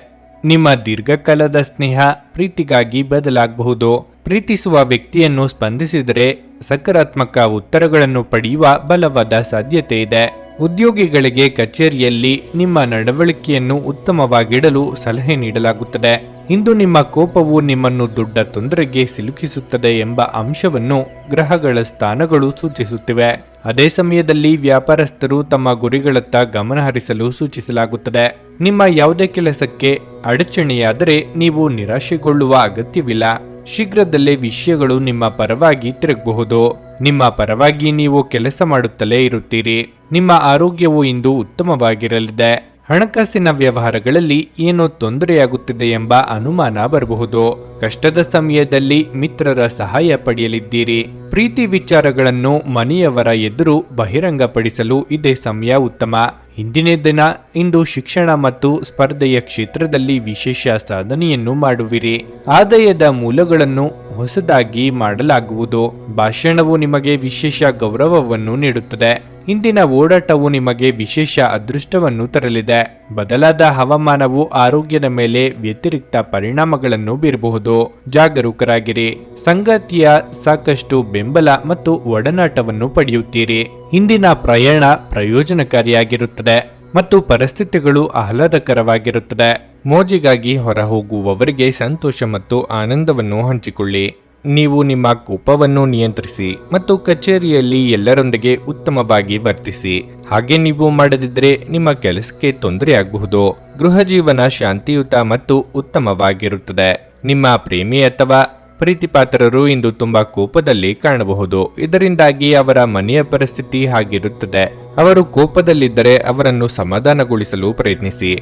ನಿಮ್ಮ ದೀರ್ಘಕಾಲದ ಸ್ನೇಹ ಪ್ರೀತಿಗಾಗಿ ಬದಲಾಗಬಹುದು. ಪ್ರೀತಿಸುವ ವ್ಯಕ್ತಿಯನ್ನು ಸ್ಪಂದಿಸಿದರೆ ಸಕಾರಾತ್ಮಕ ಉತ್ತರಗಳನ್ನು ಪಡೆಯುವ ಬಲವಾದ ಸಾಧ್ಯತೆ ಇದೆ. ಉದ್ಯೋಗಿಗಳಿಗೆ ಕಚೇರಿಯಲ್ಲಿ ನಿಮ್ಮ ನಡವಳಿಕೆಯನ್ನು ಉತ್ತಮವಾಗಿಡಲು ಸಲಹೆ ನೀಡಲಾಗುತ್ತದೆ. ಇಂದು ನಿಮ್ಮ ಕೋಪವು ನಿಮ್ಮನ್ನು ದೊಡ್ಡ ತೊಂದರೆಗೆ ಸಿಲುಕಿಸುತ್ತದೆ ಎಂಬ ಅಂಶವನ್ನು ಗ್ರಹಗಳ ಸ್ಥಾನಗಳು ಸೂಚಿಸುತ್ತಿವೆ. ಅದೇ ಸಮಯದಲ್ಲಿ ವ್ಯಾಪಾರಸ್ಥರು ತಮ್ಮ ಗುರಿಗಳತ್ತ ಗಮನ ಹರಿಸಲು ಸೂಚಿಸಲಾಗುತ್ತದೆ. ನಿಮ್ಮ ಯಾವುದೇ ಕೆಲಸಕ್ಕೆ ಅಡಚಣೆಯಾದರೆ ನೀವು ನಿರಾಶೆಗೊಳ್ಳುವ ಅಗತ್ಯವಿಲ್ಲ. ಶೀಘ್ರದಲ್ಲೇ ವಿಷಯಗಳು ನಿಮ್ಮ ಪರವಾಗಿ ತಿರುಗಬಹುದು. ನಿಮ್ಮ ಪರವಾಗಿ ನೀವು ಕೆಲಸ ಮಾಡುತ್ತಲೇ ಇರುತ್ತೀರಿ. ನಿಮ್ಮ ಆರೋಗ್ಯವು ಇಂದು ಉತ್ತಮವಾಗಿರಲಿದೆ. ಹಣಕಾಸಿನ ವ್ಯವಹಾರಗಳಲ್ಲಿ ಏನೋ ತೊಂದರೆಯಾಗುತ್ತಿದೆ ಎಂಬ ಅನುಮಾನ ಬರಬಹುದು. ಕಷ್ಟದ ಸಮಯದಲ್ಲಿ ಮಿತ್ರರ ಸಹಾಯ ಪಡೆಯಲಿದ್ದೀರಿ. ಪ್ರೀತಿ ವಿಚಾರಗಳನ್ನು ಮನೆಯವರ ಎದುರು ಬಹಿರಂಗಪಡಿಸಲು ಇದೇ ಸಮಯ ಉತ್ತಮ. ಇಂದಿನ ದಿನ ಇಂದು ಶಿಕ್ಷಣ ಮತ್ತು ಸ್ಪರ್ಧೆಯ ಕ್ಷೇತ್ರದಲ್ಲಿ ವಿಶೇಷ ಸಾಧನೆಯನ್ನು ಮಾಡುವಿರಿ. ಆದಾಯದ ಮೂಲಗಳನ್ನು ಹೊಸದಾಗಿ ಮಾಡಲಾಗುವುದು. ಭಾಷಣವು ನಿಮಗೆ ವಿಶೇಷ ಗೌರವವನ್ನು ನೀಡುತ್ತದೆ. ಇಂದಿನ ಓಡಾಟವು ನಿಮಗೆ ವಿಶೇಷ ಅದೃಷ್ಟವನ್ನು ತರಲಿದೆ. ಬದಲಾದ ಹವಾಮಾನವು ಆರೋಗ್ಯದ ಮೇಲೆ ವ್ಯತಿರಿಕ್ತ ಪರಿಣಾಮಗಳನ್ನು ಬೀರಬಹುದು. ಜಾಗರೂಕರಾಗಿರಿ. ಸಂಗಾತಿಯ ಸಾಕಷ್ಟು ಬೆಂಬಲ ಮತ್ತು ಒಡನಾಟವನ್ನು ಪಡೆಯುತ್ತೀರಿ. ಇಂದಿನ ಪ್ರಯಾಣ ಪ್ರಯೋಜನಕಾರಿಯಾಗಿರುತ್ತದೆ ಮತ್ತು ಪರಿಸ್ಥಿತಿಗಳು ಆಹ್ಲಾದಕರವಾಗಿರುತ್ತದೆ. ಮೋಜಿಗಾಗಿ ಹೊರಹೋಗುವವರಿಗೆ ಸಂತೋಷ ಮತ್ತು ಆನಂದವನ್ನು ಹಂಚಿಕೊಳ್ಳಿ. ನೀವು ನಿಮ್ಮ ಕೋಪವನ್ನು ನಿಯಂತ್ರಿಸಿ ಮತ್ತು ಕಚೇರಿಯಲ್ಲಿ ಎಲ್ಲರೊಂದಿಗೆ ಉತ್ತಮವಾಗಿ ವರ್ತಿಸಿ. ಹಾಗೆ ನೀವು ಮಾಡದಿದ್ದರೆ ನಿಮ್ಮ ಕೆಲಸಕ್ಕೆ ತೊಂದರೆಯಾಗಬಹುದು. ಗೃಹ ಜೀವನ ಶಾಂತಿಯುತ ಮತ್ತು ಉತ್ತಮವಾಗಿರುತ್ತದೆ. ನಿಮ್ಮ ಪ್ರೇಮಿ ಅಥವಾ ಪ್ರೀತಿಪಾತ್ರರು ಇಂದು ತುಂಬಾ ಕೋಪದಲ್ಲಿ ಕಾಣಬಹುದು. ಇದರಿಂದಾಗಿ ಅವರ ಮನೆಯ ಪರಿಸ್ಥಿತಿ ಹಾಗಿರುತ್ತದೆ. ಅವರು ಕೋಪದಲ್ಲಿದ್ದರೆ ಅವರನ್ನು ಸಮಾಧಾನಗೊಳಿಸಲು ಪ್ರಯತ್ನಿಸಿ.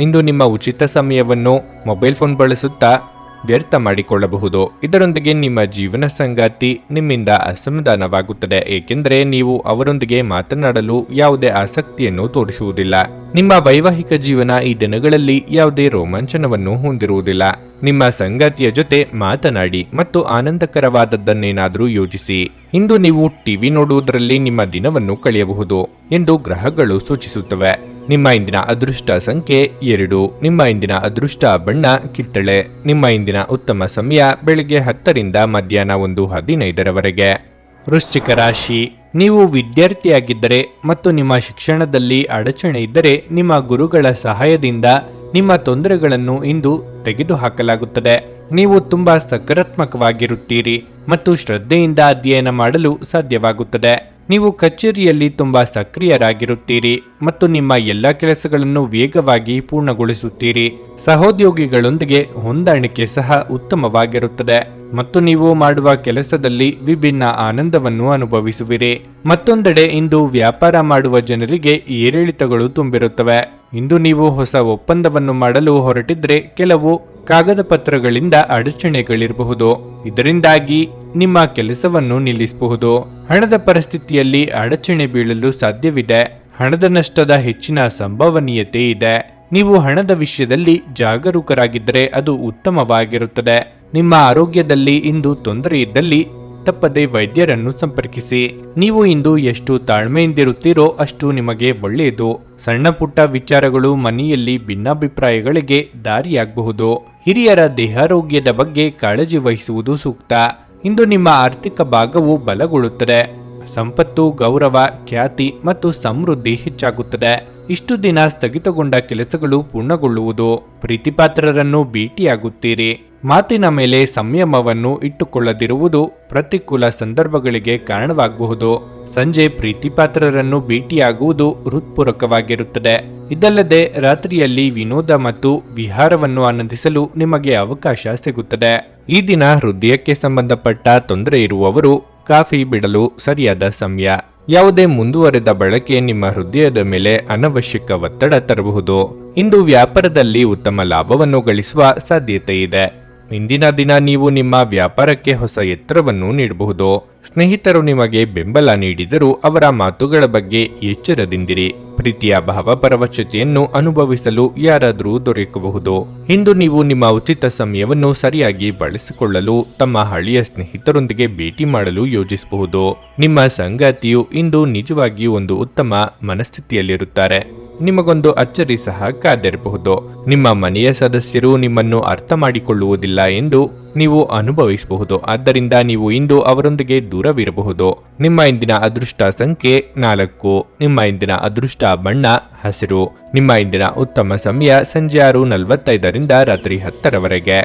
ಇಂದು ನಿಮ್ಮ ಉಚಿತ ಸಮಯವನ್ನು ಮೊಬೈಲ್ ಫೋನ್ ಬಳಸುತ್ತಾ ವ್ಯರ್ಥ ಮಾಡಿಕೊಳ್ಳಬಹುದು. ಇದರೊಂದಿಗೆ ನಿಮ್ಮ ಜೀವನ ಸಂಗಾತಿ ನಿಮ್ಮಿಂದ ಅಸಮಾಧಾನವಾಗುತ್ತದೆ, ಏಕೆಂದರೆ ನೀವು ಅವರೊಂದಿಗೆ ಮಾತನಾಡಲು ಯಾವುದೇ ಆಸಕ್ತಿಯನ್ನು ತೋರಿಸುವುದಿಲ್ಲ. ನಿಮ್ಮ ವೈವಾಹಿಕ ಜೀವನ ಈ ದಿನಗಳಲ್ಲಿ ಯಾವುದೇ ರೋಮಾಂಚನವನ್ನು ಹೊಂದಿರುವುದಿಲ್ಲ. ನಿಮ್ಮ ಸಂಗಾತಿಯ ಜೊತೆ ಮಾತನಾಡಿ ಮತ್ತು ಆನಂದಕರವಾದದ್ದನ್ನೇನಾದರೂ ಯೋಚಿಸಿ. ಇಂದು ನೀವು ಟಿವಿ ನೋಡುವುದರಲ್ಲಿ ನಿಮ್ಮ ದಿನವನ್ನು ಕಳೆಯಬಹುದು ಎಂದು ಗ್ರಹಗಳು ಸೂಚಿಸುತ್ತವೆ. ನಿಮ್ಮ ಇಂದಿನ ಅದೃಷ್ಟ ಸಂಖ್ಯೆ 2. ನಿಮ್ಮ ಇಂದಿನ ಅದೃಷ್ಟ ಬಣ್ಣ ಕಿತ್ತಳೆ. ನಿಮ್ಮ ಇಂದಿನ ಉತ್ತಮ ಸಮಯ ಬೆಳಿಗ್ಗೆ 10ರಿಂದ ಮಧ್ಯಾಹ್ನ 1:15ರವರೆಗೆ. ವೃಶ್ಚಿಕ ರಾಶಿ, ನೀವು ವಿದ್ಯಾರ್ಥಿಯಾಗಿದ್ದರೆ ಮತ್ತು ನಿಮ್ಮ ಶಿಕ್ಷಣದಲ್ಲಿ ಅಡಚಣೆ ಇದ್ದರೆ ನಿಮ್ಮ ಗುರುಗಳ ಸಹಾಯದಿಂದ ನಿಮ್ಮ ತೊಂದರೆಗಳನ್ನು ಇಂದು ತೆಗೆದುಹಾಕಲಾಗುತ್ತದೆ. ನೀವು ತುಂಬಾ ಸಕಾರಾತ್ಮಕವಾಗಿರುತ್ತೀರಿ ಮತ್ತು ಶ್ರದ್ಧೆಯಿಂದ ಅಧ್ಯಯನ ಮಾಡಲು ಸಾಧ್ಯವಾಗುತ್ತದೆ. ನೀವು ಕಚೇರಿಯಲ್ಲಿ ತುಂಬಾ ಸಕ್ರಿಯರಾಗಿರುತ್ತೀರಿ ಮತ್ತು ನಿಮ್ಮ ಎಲ್ಲ ಕೆಲಸಗಳನ್ನು ವೇಗವಾಗಿ ಪೂರ್ಣಗೊಳಿಸುತ್ತೀರಿ. ಸಹೋದ್ಯೋಗಿಗಳೊಂದಿಗೆ ಹೊಂದಾಣಿಕೆ ಸಹ ಉತ್ತಮವಾಗಿರುತ್ತದೆ ಮತ್ತು ನೀವು ಮಾಡುವ ಕೆಲಸದಲ್ಲಿ ವಿಭಿನ್ನ ಆನಂದವನ್ನು ಅನುಭವಿಸುವಿರಿ. ಮತ್ತೊಂದೆಡೆ ಇಂದು ವ್ಯಾಪಾರ ಮಾಡುವ ಜನರಿಗೆ ಏರಿಳಿತಗಳು ತುಂಬಿರುತ್ತವೆ. ಇಂದು ನೀವು ಹೊಸ ಒಪ್ಪಂದವನ್ನು ಮಾಡಲು ಹೊರಟಿದ್ರೆ ಕೆಲವು ಕಾಗದ ಪತ್ರಗಳಿಂದ ಅಡಚಣೆಗಳಿರಬಹುದು. ಇದರಿಂದಾಗಿ ನಿಮ್ಮ ಕೆಲಸವನ್ನು ನಿಲ್ಲಿಸಬಹುದು. ಹಣದ ಪರಿಸ್ಥಿತಿಯಲ್ಲಿ ಅಡಚಣೆ ಬೀಳಲು ಸಾಧ್ಯವಿದೆ. ಹಣದ ನಷ್ಟದ ಹೆಚ್ಚಿನ ಸಂಭವನೀಯತೆ ಇದೆ. ನೀವು ಹಣದ ವಿಷಯದಲ್ಲಿ ಜಾಗರೂಕರಾಗಿದ್ದರೆ ಅದು ಉತ್ತಮವಾಗಿರುತ್ತದೆ. ನಿಮ್ಮ ಆರೋಗ್ಯದಲ್ಲಿ ಇಂದು ತೊಂದರೆ ಇದ್ದಲ್ಲಿ ತಪ್ಪದೆ ವೈದ್ಯರನ್ನು ಸಂಪರ್ಕಿಸಿ. ನೀವು ಇಂದು ಎಷ್ಟು ತಾಳ್ಮೆಯಿಂದಿರುತ್ತೀರೋ ಅಷ್ಟು ನಿಮಗೆ ಒಳ್ಳೆಯದು. ಸಣ್ಣ ಪುಟ್ಟ ವಿಚಾರಗಳು ಮನೆಯಲ್ಲಿ ಭಿನ್ನಾಭಿಪ್ರಾಯಗಳಿಗೆ ದಾರಿಯಾಗಬಹುದು. ಹಿರಿಯರ ದೇಹಾರೋಗ್ಯದ ಬಗ್ಗೆ ಕಾಳಜಿ ವಹಿಸುವುದು ಸೂಕ್ತ. ಇಂದು ನಿಮ್ಮ ಆರ್ಥಿಕ ಭಾಗವು ಬಲಗೊಳ್ಳುತ್ತದೆ. ಸಂಪತ್ತು, ಗೌರವ, ಖ್ಯಾತಿ ಮತ್ತು ಸಮೃದ್ಧಿ ಹೆಚ್ಚಾಗುತ್ತದೆ. ಇಷ್ಟು ದಿನ ಸ್ಥಗಿತಗೊಂಡ ಕೆಲಸಗಳು ಪೂರ್ಣಗೊಳ್ಳುವುದು. ಪ್ರೀತಿಪಾತ್ರರನ್ನು ಭೇಟಿಯಾಗುತ್ತೀರಿ. ಮಾತಿನ ಮೇಲೆ ಸಂಯಮವನ್ನು ಇಟ್ಟುಕೊಳ್ಳದಿರುವುದು ಪ್ರತಿಕೂಲ ಸಂದರ್ಭಗಳಿಗೆ ಕಾರಣವಾಗಬಹುದು. ಸಂಜೆ ಪ್ರೀತಿಪಾತ್ರರನ್ನು ಭೇಟಿಯಾಗುವುದು ಹೃತ್ಪೂರ್ವಕವಾಗಿರುತ್ತದೆ. ಇದಲ್ಲದೆ ರಾತ್ರಿಯಲ್ಲಿ ವಿನೋದ ಮತ್ತು ವಿಹಾರವನ್ನು ಆನಂದಿಸಲು ನಿಮಗೆ ಅವಕಾಶ ಸಿಗುತ್ತದೆ. ಈ ದಿನ ಹೃದಯಕ್ಕೆ ಸಂಬಂಧಪಟ್ಟ ತೊಂದರೆ ಇರುವವರು ಕಾಫಿ ಬಿಡಲು ಸರಿಯಾದ ಸಮಯ. ಯಾವುದೇ ಮುಂದುವರೆದ ಬಳಕೆ ನಿಮ್ಮ ಹೃದಯದ ಮೇಲೆ ಅನವಶ್ಯಕ ಒತ್ತಡ ತರಬಹುದು. ಇಂದು ವ್ಯಾಪಾರದಲ್ಲಿ ಉತ್ತಮ ಲಾಭವನ್ನು ಗಳಿಸುವ ಸಾಧ್ಯತೆ ಇದೆ. ಇಂದಿನ ದಿನ ನೀವು ನಿಮ್ಮ ವ್ಯಾಪಾರಕ್ಕೆ ಹೊಸ ಎತ್ತರವನ್ನು ನೀಡಬಹುದು. ಸ್ನೇಹಿತರು ನಿಮಗೆ ಬೆಂಬಲ ನೀಡಿದರೂ ಅವರ ಮಾತುಗಳ ಬಗ್ಗೆ ಎಚ್ಚರದಿಂದಿರಿ. ಪ್ರೀತಿಯ ಭಾವಪರವಶತೆಯನ್ನು ಅನುಭವಿಸಲು ಯಾರಾದರೂ ದೊರಕಬಹುದು. ಇಂದು ನೀವು ನಿಮ್ಮ ಉಚಿತ ಸಮಯವನ್ನು ಸರಿಯಾಗಿ ಬಳಸಿಕೊಳ್ಳಲು ತಮ್ಮ ಹಳೆಯ ಸ್ನೇಹಿತರೊಂದಿಗೆ ಭೇಟಿ ಮಾಡಲು ಯೋಜಿಸಬಹುದು. ನಿಮ್ಮ ಸಂಗಾತಿಯು ಇಂದು ನಿಜವಾಗಿಯೂ ಒಂದು ಉತ್ತಮ ಮನಸ್ಥಿತಿಯಲ್ಲಿರುತ್ತಾರೆ. ನಿಮಗೊಂದು ಅಚ್ಚರಿ ಸಹ ಕಾದಿರಬಹುದು. ನಿಮ್ಮ ಮನೆಯ ಸದಸ್ಯರು ನಿಮ್ಮನ್ನು ಅರ್ಥ ಮಾಡಿಕೊಳ್ಳುವುದಿಲ್ಲ ಎಂದು ನೀವು ಅನುಭವಿಸಬಹುದು. ಆದ್ದರಿಂದ ನೀವು ಇಂದು ಅವರೊಂದಿಗೆ ದೂರವಿರಬಹುದು. ನಿಮ್ಮ ಇಂದಿನ ಅದೃಷ್ಟ ಸಂಖ್ಯೆ 4. ನಿಮ್ಮ ಇಂದಿನ ಅದೃಷ್ಟ ಬಣ್ಣ ಹಸಿರು. ನಿಮ್ಮ ಇಂದಿನ ಉತ್ತಮ ಸಮಯ ಸಂಜೆ 6:45 ರಾತ್ರಿ 10ರವರೆಗೆ.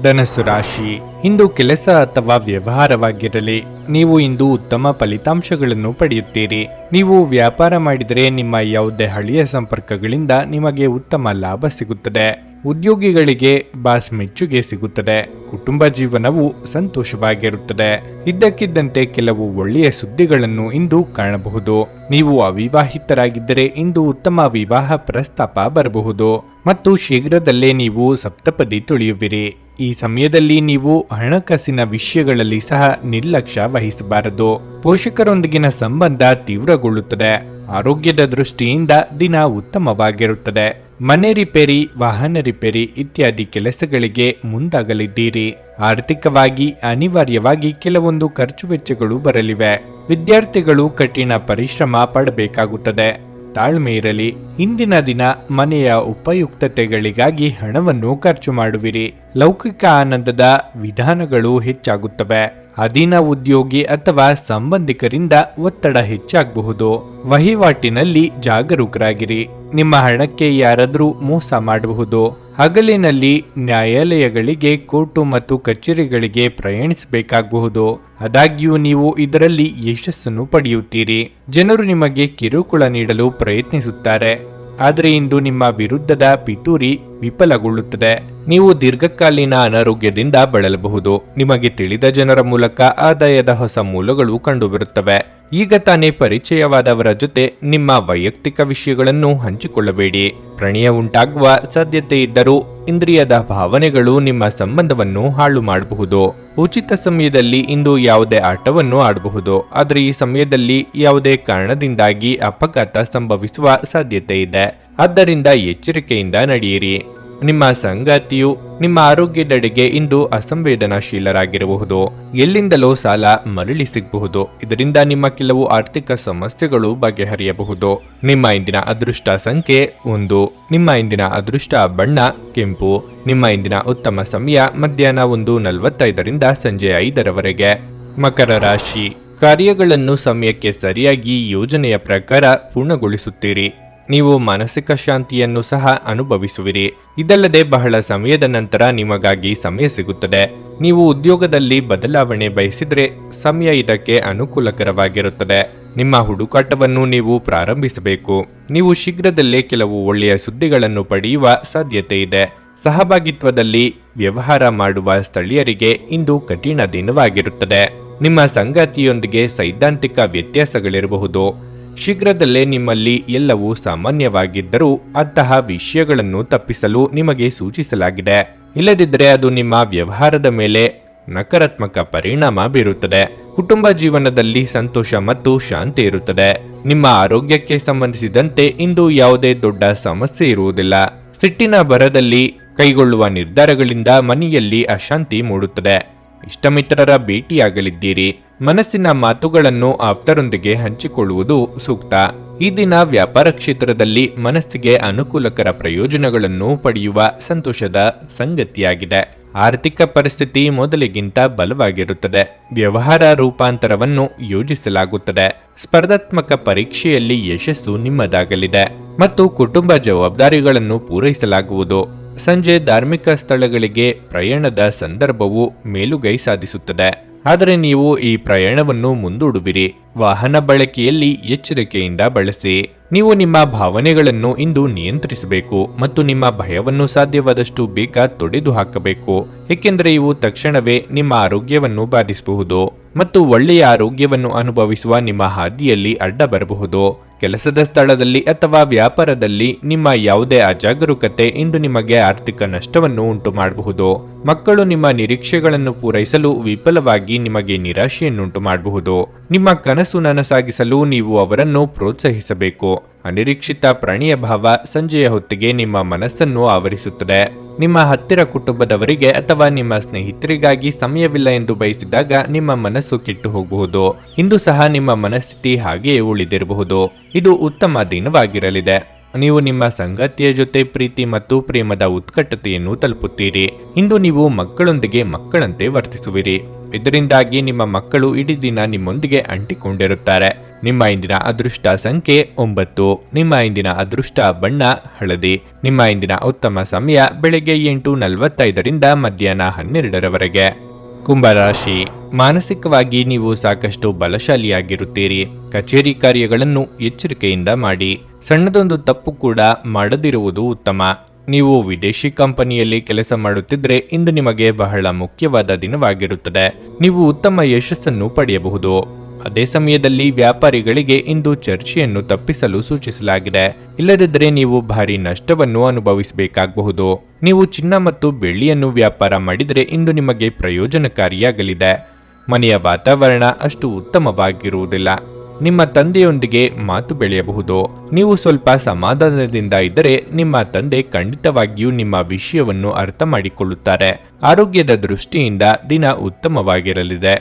ಧನಸ್ಸು ರಾಶಿ. ಇಂದು ಕೆಲಸ ಅಥವಾ ವ್ಯವಹಾರವಾಗಿರಲಿ, ನೀವು ಇಂದು ಉತ್ತಮ ಫಲಿತಾಂಶಗಳನ್ನು ಪಡೆಯುತ್ತೀರಿ. ನೀವು ವ್ಯಾಪಾರ ಮಾಡಿದರೆ ನಿಮ್ಮ ಯಾವುದೇ ಹಳೆಯ ಸಂಪರ್ಕಗಳಿಂದ ನಿಮಗೆ ಉತ್ತಮ ಲಾಭ ಸಿಗುತ್ತದೆ. ಉದ್ಯೋಗಿಗಳಿಗೆ ಬಾಸ್ ಮೆಚ್ಚುಗೆ ಸಿಗುತ್ತದೆ. ಕುಟುಂಬ ಜೀವನವು ಸಂತೋಷವಾಗಿರುತ್ತದೆ. ಇದ್ದಕ್ಕಿದ್ದಂತೆ ಕೆಲವು ಒಳ್ಳೆಯ ಸುದ್ದಿಗಳನ್ನು ಇಂದು ಕಾಣಬಹುದು. ನೀವು ಅವಿವಾಹಿತರಾಗಿದ್ದರೆ ಇಂದು ಉತ್ತಮ ವಿವಾಹ ಪ್ರಸ್ತಾಪ ಬರಬಹುದು ಮತ್ತು ಶೀಘ್ರದಲ್ಲೇ ನೀವು ಸಪ್ತಪದಿ ತುಳಿಯುವಿರಿ. ಈ ಸಮಯದಲ್ಲಿ ನೀವು ಹಣಕಾಸಿನ ವಿಷಯಗಳಲ್ಲಿ ಸಹ ನಿರ್ಲಕ್ಷ್ಯ ವಹಿಸಬಾರದು. ಪೋಷಕರೊಂದಿಗಿನ ಸಂಬಂಧ ತೀವ್ರಗೊಳ್ಳುತ್ತದೆ. ಆರೋಗ್ಯದ ದೃಷ್ಟಿಯಿಂದ ದಿನ ಉತ್ತಮವಾಗಿರುತ್ತದೆ. ಮನೆ ರಿಪೇರಿ, ವಾಹನ ರಿಪೇರಿ ಇತ್ಯಾದಿ ಕೆಲಸಗಳಿಗೆ ಮುಂದಾಗಲಿದ್ದೀರಿ. ಆರ್ಥಿಕವಾಗಿ ಅನಿವಾರ್ಯವಾಗಿ ಕೆಲವೊಂದು ಖರ್ಚು ವೆಚ್ಚಗಳು ಬರಲಿವೆ. ವಿದ್ಯಾರ್ಥಿಗಳು ಕಠಿಣ ಪರಿಶ್ರಮ ಪಡಬೇಕಾಗುತ್ತದೆ. ತಾಳ್ಮೆ ಇರಲಿ. ಇಂದಿನ ದಿನ ಮನೆಯ ಉಪಯುಕ್ತತೆಗಳಿಗಾಗಿ ಹಣವನ್ನು ಖರ್ಚು ಮಾಡುವಿರಿ. ಲೌಕಿಕ ಆನಂದದ ವಿಧಾನಗಳು ಹೆಚ್ಚಾಗುತ್ತವೆ. ಅಧೀನ ಉದ್ಯೋಗಿ ಅಥವಾ ಸಂಬಂಧಿಕರಿಂದ ಒತ್ತಡ ಹೆಚ್ಚಾಗಬಹುದು. ವಹಿವಾಟಿನಲ್ಲಿ ಜಾಗರೂಕರಾಗಿರಿ. ನಿಮ್ಮ ಹಣಕ್ಕೆ ಯಾರಾದರೂ ಮೋಸ ಮಾಡಬಹುದು. ಹಗಲಿನಲ್ಲಿ ನ್ಯಾಯಾಲಯಗಳಿಗೆ, ಕೋರ್ಟು ಮತ್ತು ಕಚೇರಿಗಳಿಗೆ ಪ್ರಯಾಣಿಸಬೇಕಾಗಬಹುದು. ಆದಾಗ್ಯೂ ನೀವು ಇದರಲ್ಲಿ ಯಶಸ್ಸನ್ನು ಪಡೆಯುತ್ತೀರಿ. ಜನರು ನಿಮಗೆ ಕಿರುಕುಳ ನೀಡಲು ಪ್ರಯತ್ನಿಸುತ್ತಾರೆ. ಆದರೆ ಇಂದು ನಿಮ್ಮ ವಿರುದ್ಧದ ಪಿತೂರಿ ವಿಫಲಗೊಳ್ಳುತ್ತದೆ. ನೀವು ದೀರ್ಘಕಾಲೀನ ಅನಾರೋಗ್ಯದಿಂದ ಬಳಲಬಹುದು. ನಿಮಗೆ ತಿಳಿದ ಜನರ ಮೂಲಕ ಆದಾಯದ ಹೊಸ ಮೂಲಗಳು ಕಂಡುಬರುತ್ತವೆ. ಈಗ ತಾನೇ ಪರಿಚಯವಾದವರ ಜೊತೆ ನಿಮ್ಮ ವೈಯಕ್ತಿಕ ವಿಷಯಗಳನ್ನು ಹಂಚಿಕೊಳ್ಳಬೇಡಿ. ಪ್ರಣಯ ಉಂಟಾಗುವ ಸಾಧ್ಯತೆ ಇದ್ದರೂ ಇಂದ್ರಿಯದ ಭಾವನೆಗಳು ನಿಮ್ಮ ಸಂಬಂಧವನ್ನು ಹಾಳು ಮಾಡಬಹುದು. ಉಚಿತ ಸಮಯದಲ್ಲಿ ಇಂದು ಯಾವುದೇ ಆಟವನ್ನು ಆಡಬಹುದು. ಆದರೆ ಈ ಸಮಯದಲ್ಲಿ ಯಾವುದೇ ಕಾರಣದಿಂದಾಗಿ ಅಪಘಾತ ಸಂಭವಿಸುವ ಸಾಧ್ಯತೆ ಇದೆ. ಆದ್ದರಿಂದ ಎಚ್ಚರಿಕೆಯಿಂದ ನಡೆಯಿರಿ. ನಿಮ್ಮ ಸಂಗಾತಿಯು ನಿಮ್ಮ ಆರೋಗ್ಯದೆಡೆಗೆ ಇಂದು ಅಸಂವೇದನಾಶೀಲರಾಗಿರಬಹುದು. ಎಲ್ಲಿಂದಲೋ ಸಾಲ ಮರಳಿ ಸಿಗಬಹುದು. ಇದರಿಂದ ನಿಮ್ಮ ಕೆಲವು ಆರ್ಥಿಕ ಸಮಸ್ಯೆಗಳು ಬಗೆಹರಿಯಬಹುದು. ನಿಮ್ಮ ಇಂದಿನ ಅದೃಷ್ಟ ಸಂಖ್ಯೆ 1. ನಿಮ್ಮ ಇಂದಿನ ಅದೃಷ್ಟ ಬಣ್ಣ ಕೆಂಪು. ನಿಮ್ಮ ಇಂದಿನ ಉತ್ತಮ ಸಮಯ ಮಧ್ಯಾಹ್ನ 1:45 ಸಂಜೆ 5ರವರೆಗೆ. ಮಕರ ರಾಶಿ. ಕಾರ್ಯಗಳನ್ನು ಸಮಯಕ್ಕೆ ಸರಿಯಾಗಿ ಯೋಜನೆಯ ಪ್ರಕಾರ ಪೂರ್ಣಗೊಳಿಸುತ್ತೀರಿ. ನೀವು ಮಾನಸಿಕ ಶಾಂತಿಯನ್ನು ಸಹ ಅನುಭವಿಸುವಿರಿ. ಇದಲ್ಲದೆ ಬಹಳ ಸಮಯದ ನಂತರ ನಿಮಗಾಗಿ ಸಮಯ ಸಿಗುತ್ತದೆ. ನೀವು ಉದ್ಯೋಗದಲ್ಲಿ ಬದಲಾವಣೆ ಬಯಸಿದರೆ ಸಮಯ ಇದಕ್ಕೆ ಅನುಕೂಲಕರವಾಗಿರುತ್ತದೆ. ನಿಮ್ಮ ಹುಡುಕಾಟವನ್ನು ನೀವು ಪ್ರಾರಂಭಿಸಬೇಕು. ನೀವು ಶೀಘ್ರದಲ್ಲೇ ಕೆಲವು ಒಳ್ಳೆಯ ಸುದ್ದಿಗಳನ್ನು ಪಡೆಯುವ ಸಾಧ್ಯತೆ ಇದೆ. ಸಹಭಾಗಿತ್ವದಲ್ಲಿ ವ್ಯವಹಾರ ಮಾಡುವ ಸ್ಥಳೀಯರಿಗೆ ಇಂದು ಕಠಿಣ ದಿನವಾಗಿರುತ್ತದೆ. ನಿಮ್ಮ ಸಂಗಾತಿಯೊಂದಿಗೆ ಸೈದ್ಧಾಂತಿಕ ವ್ಯತ್ಯಾಸಗಳಿರಬಹುದು. ಶೀಘ್ರದಲ್ಲೇ ನಿಮ್ಮಲ್ಲಿ ಎಲ್ಲವೂ ಸಾಮಾನ್ಯವಾಗಿದ್ದರೂ ಅಂತಹ ವಿಷಯಗಳನ್ನು ತಪ್ಪಿಸಲು ನಿಮಗೆ ಸೂಚಿಸಲಾಗಿದೆ. ಇಲ್ಲದಿದ್ದರೆ ಅದು ನಿಮ್ಮ ವ್ಯವಹಾರದ ಮೇಲೆ ನಕಾರಾತ್ಮಕ ಪರಿಣಾಮ ಬೀರುತ್ತದೆ. ಕುಟುಂಬ ಜೀವನದಲ್ಲಿ ಸಂತೋಷ ಮತ್ತು ಶಾಂತಿ ಇರುತ್ತದೆ. ನಿಮ್ಮ ಆರೋಗ್ಯಕ್ಕೆ ಸಂಬಂಧಿಸಿದಂತೆ ಇಂದು ಯಾವುದೇ ದೊಡ್ಡ ಸಮಸ್ಯೆ ಇರುವುದಿಲ್ಲ. ಸಿಟ್ಟಿನ ಭರದಲ್ಲಿ ಕೈಗೊಳ್ಳುವ ನಿರ್ಧಾರಗಳಿಂದ ಮನೆಯಲ್ಲಿ ಅಶಾಂತಿ ಮೂಡುತ್ತದೆ. ಇಷ್ಟಮಿತ್ರರ ಭೇಟಿಯಾಗಲಿದ್ದೀರಿ. ಮನಸ್ಸಿನ ಮಾತುಗಳನ್ನು ಆಪ್ತರೊಂದಿಗೆ ಹಂಚಿಕೊಳ್ಳುವುದು ಸೂಕ್ತ. ಈ ದಿನ ವ್ಯಾಪಾರ ಕ್ಷೇತ್ರದಲ್ಲಿ ಮನಸ್ಸಿಗೆ ಅನುಕೂಲಕರ ಪ್ರಯೋಜನಗಳನ್ನು ಪಡೆಯುವ ಸಂತೋಷದ ಸಂಗತಿಯಾಗಿದೆ. ಆರ್ಥಿಕ ಪರಿಸ್ಥಿತಿ ಮೊದಲಿಗಿಂತ ಬಲವಾಗಿರುತ್ತದೆ. ವ್ಯವಹಾರ ರೂಪಾಂತರವನ್ನು ಯೋಜಿಸಲಾಗುತ್ತದೆ. ಸ್ಪರ್ಧಾತ್ಮಕ ಪರೀಕ್ಷೆಯಲ್ಲಿ ಯಶಸ್ಸು ನಿಮ್ಮದಾಗಲಿದೆ ಮತ್ತು ಕುಟುಂಬ ಜವಾಬ್ದಾರಿಗಳನ್ನು ಪೂರೈಸಲಾಗುವುದು. ಸಂಜೆ ಧಾರ್ಮಿಕ ಸ್ಥಳಗಳಿಗೆ ಪ್ರಯಾಣದ ಸಂದರ್ಭವು ಮೇಲುಗೈ ಸಾಧಿಸುತ್ತದೆ. ಆದರೆ ನೀವು ಈ ಪ್ರಯಾಣವನ್ನು ಮುಂದೂಡುವಿರಿ. ವಾಹನ ಬಳಕೆಯಲ್ಲಿ ಎಚ್ಚರಿಕೆಯಿಂದ ಬಳಸಿ. ನೀವು ನಿಮ್ಮ ಭಾವನೆಗಳನ್ನು ಇಂದು ನಿಯಂತ್ರಿಸಬೇಕು ಮತ್ತು ನಿಮ್ಮ ಭಯವನ್ನು ಸಾಧ್ಯವಾದಷ್ಟು ಬೇಗ ತೊಡೆದು ಹಾಕಬೇಕು, ಏಕೆಂದರೆ ಇವು ತಕ್ಷಣವೇ ನಿಮ್ಮ ಆರೋಗ್ಯವನ್ನು ಬಾಧಿಸಬಹುದು ಮತ್ತು ಒಳ್ಳೆಯ ಆರೋಗ್ಯವನ್ನು ಅನುಭವಿಸುವ ನಿಮ್ಮ ಹಾದಿಯಲ್ಲಿ ಅಡ್ಡ ಬರಬಹುದು. ಕೆಲಸದ ಸ್ಥಳದಲ್ಲಿ ಅಥವಾ ವ್ಯಾಪಾರದಲ್ಲಿ ನಿಮ್ಮ ಯಾವುದೇ ಅಜಾಗರೂಕತೆ ಇಂದು ನಿಮಗೆ ಆರ್ಥಿಕ ನಷ್ಟವನ್ನು ಉಂಟು ಮಾಡಬಹುದು. ಮಕ್ಕಳು ನಿಮ್ಮ ನಿರೀಕ್ಷೆಗಳನ್ನು ಪೂರೈಸಲು ವಿಫಲವಾಗಿ ನಿಮಗೆ ನಿರಾಶೆಯನ್ನುಂಟು ಮಾಡಬಹುದು. ನಿಮ್ಮ ಕನಸು ನನಸಾಗಿಸಲು ನೀವು ಅವರನ್ನು ಪ್ರೋತ್ಸಾಹಿಸಬೇಕು. ಅನಿರೀಕ್ಷಿತ ಪ್ರಾಣಿಯ ಭಾವ ಸಂಜೆಯ ಹೊತ್ತಿಗೆ ನಿಮ್ಮ ಮನಸ್ಸನ್ನು ಆವರಿಸುತ್ತದೆ. ನಿಮ್ಮ ಹತ್ತಿರ ಕುಟುಂಬದವರಿಗೆ ಅಥವಾ ನಿಮ್ಮ ಸ್ನೇಹಿತರಿಗಾಗಿ ಸಮಯವಿಲ್ಲ ಎಂದು ಬಯಸಿದಾಗ ನಿಮ್ಮ ಮನಸ್ಸು ಕೆಟ್ಟು ಹೋಗಬಹುದು. ಇಂದು ಸಹ ನಿಮ್ಮ ಮನಸ್ಥಿತಿ ಹಾಗೆಯೇ ಉಳಿದಿರಬಹುದು. ಇದು ಉತ್ತಮ ದಿನವಾಗಿರಲಿದೆ. ನೀವು ನಿಮ್ಮ ಸಂಗಾತಿಯ ಜೊತೆ ಪ್ರೀತಿ ಮತ್ತು ಪ್ರೇಮದ ಉತ್ಕಟತೆಯನ್ನು ತಲುಪುತ್ತೀರಿ. ಇಂದು ನೀವು ಮಕ್ಕಳೊಂದಿಗೆ ಮಕ್ಕಳಂತೆ ವರ್ತಿಸುವಿರಿ. ಇದರಿಂದಾಗಿ ನಿಮ್ಮ ಮಕ್ಕಳು ಇಡೀ ದಿನ ನಿಮ್ಮೊಂದಿಗೆ ಅಂಟಿಕೊಂಡಿರುತ್ತಾರೆ. ನಿಮ್ಮ ಇಂದಿನ ಅದೃಷ್ಟ ಸಂಖ್ಯೆ 9. ನಿಮ್ಮ ಇಂದಿನ ಅದೃಷ್ಟ ಬಣ್ಣ ಹಳದಿ. ನಿಮ್ಮ ಇಂದಿನ ಉತ್ತಮ ಸಮಯ ಬೆಳಗ್ಗೆ 8:45ರಿಂದ ಮಧ್ಯಾಹ್ನ 12ರವರೆಗೆ. ಕುಂಭರಾಶಿ, ಮಾನಸಿಕವಾಗಿ ನೀವು ಸಾಕಷ್ಟು ಬಲಶಾಲಿಯಾಗಿರುತ್ತೀರಿ. ಕಚೇರಿ ಕಾರ್ಯಗಳನ್ನು ಎಚ್ಚರಿಕೆಯಿಂದ ಮಾಡಿ. ಸಣ್ಣದೊಂದು ತಪ್ಪು ಕೂಡ ಮಾಡದಿರುವುದು ಉತ್ತಮ. ನೀವು ವಿದೇಶಿ ಕಂಪನಿಯಲ್ಲಿ ಕೆಲಸ ಮಾಡುತ್ತಿದ್ರೆ ಇಂದು ನಿಮಗೆ ಬಹಳ ಮುಖ್ಯವಾದ ದಿನವಾಗಿರುತ್ತದೆ. ನೀವು ಉತ್ತಮ ಯಶಸ್ಸನ್ನು ಪಡೆಯಬಹುದು. ಅದೇ ಸಮಯದಲ್ಲಿ ವ್ಯಾಪಾರಿಗಳಿಗೆ ಇಂದು ಚರ್ಚೆಯನ್ನು ತಪ್ಪಿಸಲು ಸೂಚಿಸಲಾಗಿದೆ. ಇಲ್ಲದಿದ್ದರೆ ನೀವು ಭಾರಿ ನಷ್ಟವನ್ನು ಅನುಭವಿಸಬೇಕಾಗಬಹುದು. ನೀವು ಚಿನ್ನ ಮತ್ತು ಬೆಳ್ಳಿಯನ್ನು ವ್ಯಾಪಾರ ಮಾಡಿದರೆ ಇಂದು ನಿಮಗೆ ಪ್ರಯೋಜನಕಾರಿಯಾಗಲಿದೆ. ಮನೆಯ ವಾತಾವರಣ ಅಷ್ಟು ಉತ್ತಮವಾಗಿರುವುದಿಲ್ಲ. ನಿಮ್ಮ ತಂದೆಯೊಂದಿಗೆ ಮಾತು ಬೆಳೆಯಬಹುದು. ನೀವು ಸ್ವಲ್ಪ ಸಮಾಧಾನದಿಂದ ಇದ್ದರೆ ನಿಮ್ಮ ತಂದೆ ಖಂಡಿತವಾಗಿಯೂ ನಿಮ್ಮ ವಿಷಯವನ್ನು ಅರ್ಥ ಮಾಡಿಕೊಳ್ಳುತ್ತಾರೆ. ಆರೋಗ್ಯದ ದೃಷ್ಟಿಯಿಂದ ದಿನ ಉತ್ತಮವಾಗಿರಲಿದೆ.